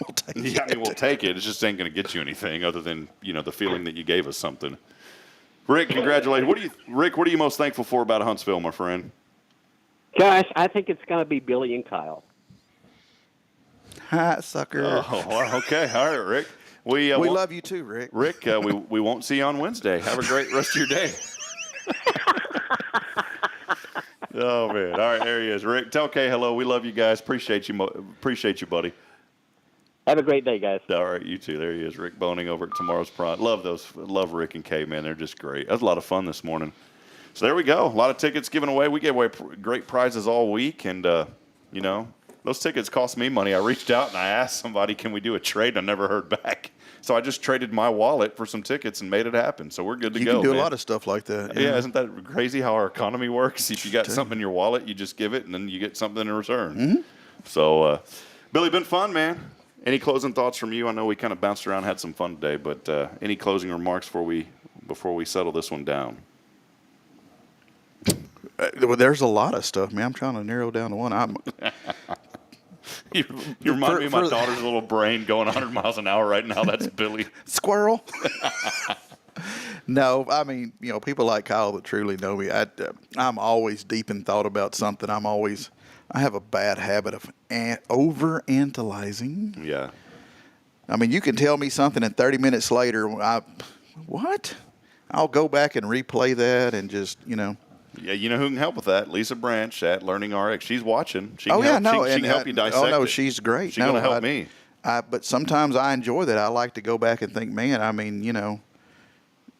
we'll take it. Yeah, we'll take it. It just ain't going to get you anything other than, the feeling that you gave us something. Rick, congratulations. Rick, what are you most thankful for about Huntsville, my friend? Gosh, I think it's going to be Billy and Kyle. Hi, sucker. Oh, okay. All right, Rick. We love you too, Rick. Rick, we won't see you on Wednesday. Have a great rest of your day. Oh, man. All right, there he is. Rick, tell Kay hello. We love you guys. Appreciate you, buddy. Have a great day, guys. All right, you too. There he is, Rick Boning over at Tomorrow's Pride. Love Rick and Kay, man. They're just great. That was a lot of fun this morning. So there we go. A lot of tickets given away. We gave away great prizes all week, and those tickets cost me money. I reached out and I asked somebody, can we do a trade? I never heard back. So I just traded my wallet for some tickets and made it happen. So we're good to go. You can do man. a lot of stuff like that. Yeah, isn't that crazy how our economy works? If you got something in your wallet, you just give it, and then you get something in return. Mm-hmm. So, Billy, been fun, man. Any closing thoughts from you? I know we kind of bounced around, had some fun today, but any closing remarks before we settle this one down? Well, there's a lot of stuff, man. I'm trying to narrow down to one. You remind me of my daughter's little brain going 100 miles an hour right now. That's Billy. Squirrel. No, I mean, people like Kyle that truly know me. I'm always deep in thought about something. I have a bad habit of over-analyzing. Yeah. I mean, you can tell me something, and 30 minutes later, what? I'll go back and replay that and just, Yeah, you know who can help with that? Lisa Branch at Learning RX. She's watching. She can help you dissect Oh, no, it. she's great. She's going to help me. But sometimes I enjoy that. I like to go back and think, man, I mean,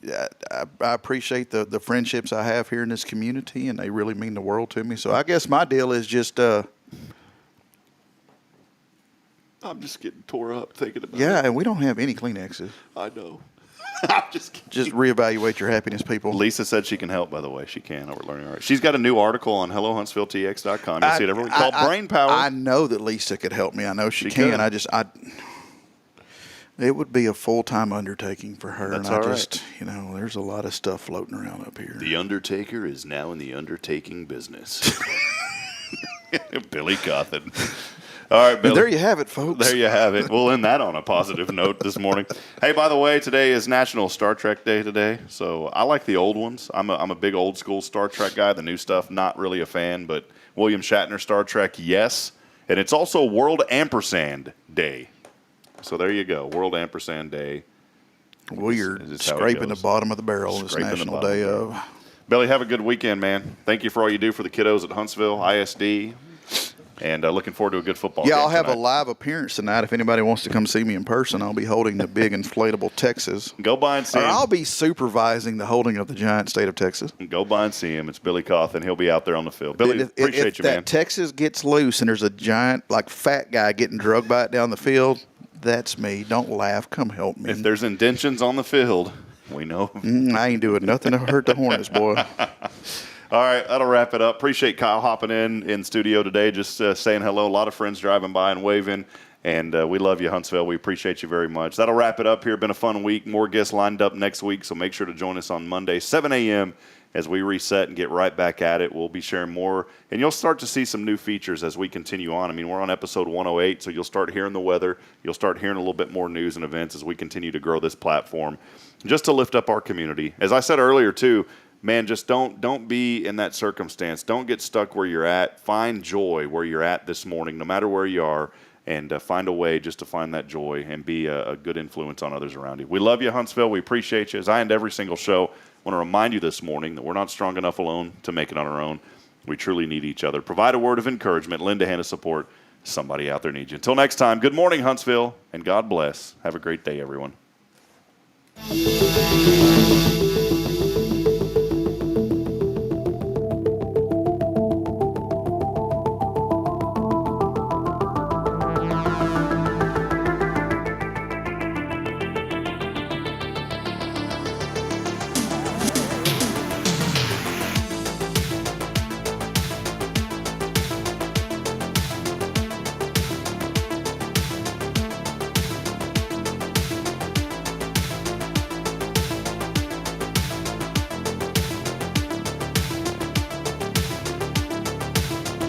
I appreciate the friendships I have here in this community, and they really mean the world to me. So I guess my deal is just I'm just getting tore up thinking about it. Yeah, and we don't have any Kleenexes. I know. I'm just kidding. Just reevaluate your happiness, people. Lisa said she can help, by the way. She can over at Learning RX. She's got a new article on HelloHuntsvilleTX.com. You'll see it every week called Brain Power. I know that Lisa could help me. I know she can. Could. It would be a full-time undertaking for her. That's and all I right. just, there's a lot of stuff floating around up here. The Undertaker is now in the undertaking business. Billy Cauthen. All right, Billy. And there you have it, folks. There you have it. We'll end that on a positive note this morning. Hey, by the way, today is National Star Trek Day today, so I like the old ones. I'm a big old school Star Trek guy. The new stuff, not really a fan, but William Shatner Star Trek, yes. And it's also World Ampersand Day. So there you go, World Ampersand Day. We are scraping the bottom of the barrel this National Day of. Billy, have a good weekend, man. Thank you for all you do for the kiddos at Huntsville ISD. And looking forward to a good football game. Yeah, I'll have tonight. a live appearance tonight. If anybody wants to come see me in person, I'll be holding the big inflatable Texas. Go by and see him. I'll be supervising the holding of the giant state of Texas. Go by and see him. It's Billy Cauthen. He'll be out there on the field. Billy, appreciate if you, man. If that Texas gets loose and there's a giant, fat guy getting drugged by it down the field, that's me. Don't laugh. Come help me. If there's indentions on the field, we know. I ain't doing nothing to hurt the Hornets, boy. All right, that'll wrap it up. Appreciate Kyle hopping in studio today, just saying hello. A lot of friends driving by and waving, and we love you, Huntsville. We appreciate you very much. That'll wrap it up here. Been a fun week. More guests lined up next week, so make sure to join us on Monday, 7 a.m., as we reset and get right back at it. We'll be sharing more, and you'll start to see some new features as we continue on. I mean, we're on episode 108, so you'll start hearing the weather. You'll start hearing a little bit more news and events as we continue to grow this platform, just to lift up our community. As I said earlier, too, man, just don't be in that circumstance. Don't get stuck where you're at. Find joy where you're at this morning, no matter where you are, and find a way just to find that joy and be a good influence on others around you. We love you, Huntsville. We appreciate you. As I end every single show, I want to remind you this morning that we're not strong enough alone to make it on our own. We truly need each other. Provide a word of encouragement. Lend a hand of support. Somebody out there needs you. Until next time, good morning, Huntsville, and God bless. Have a great day, everyone.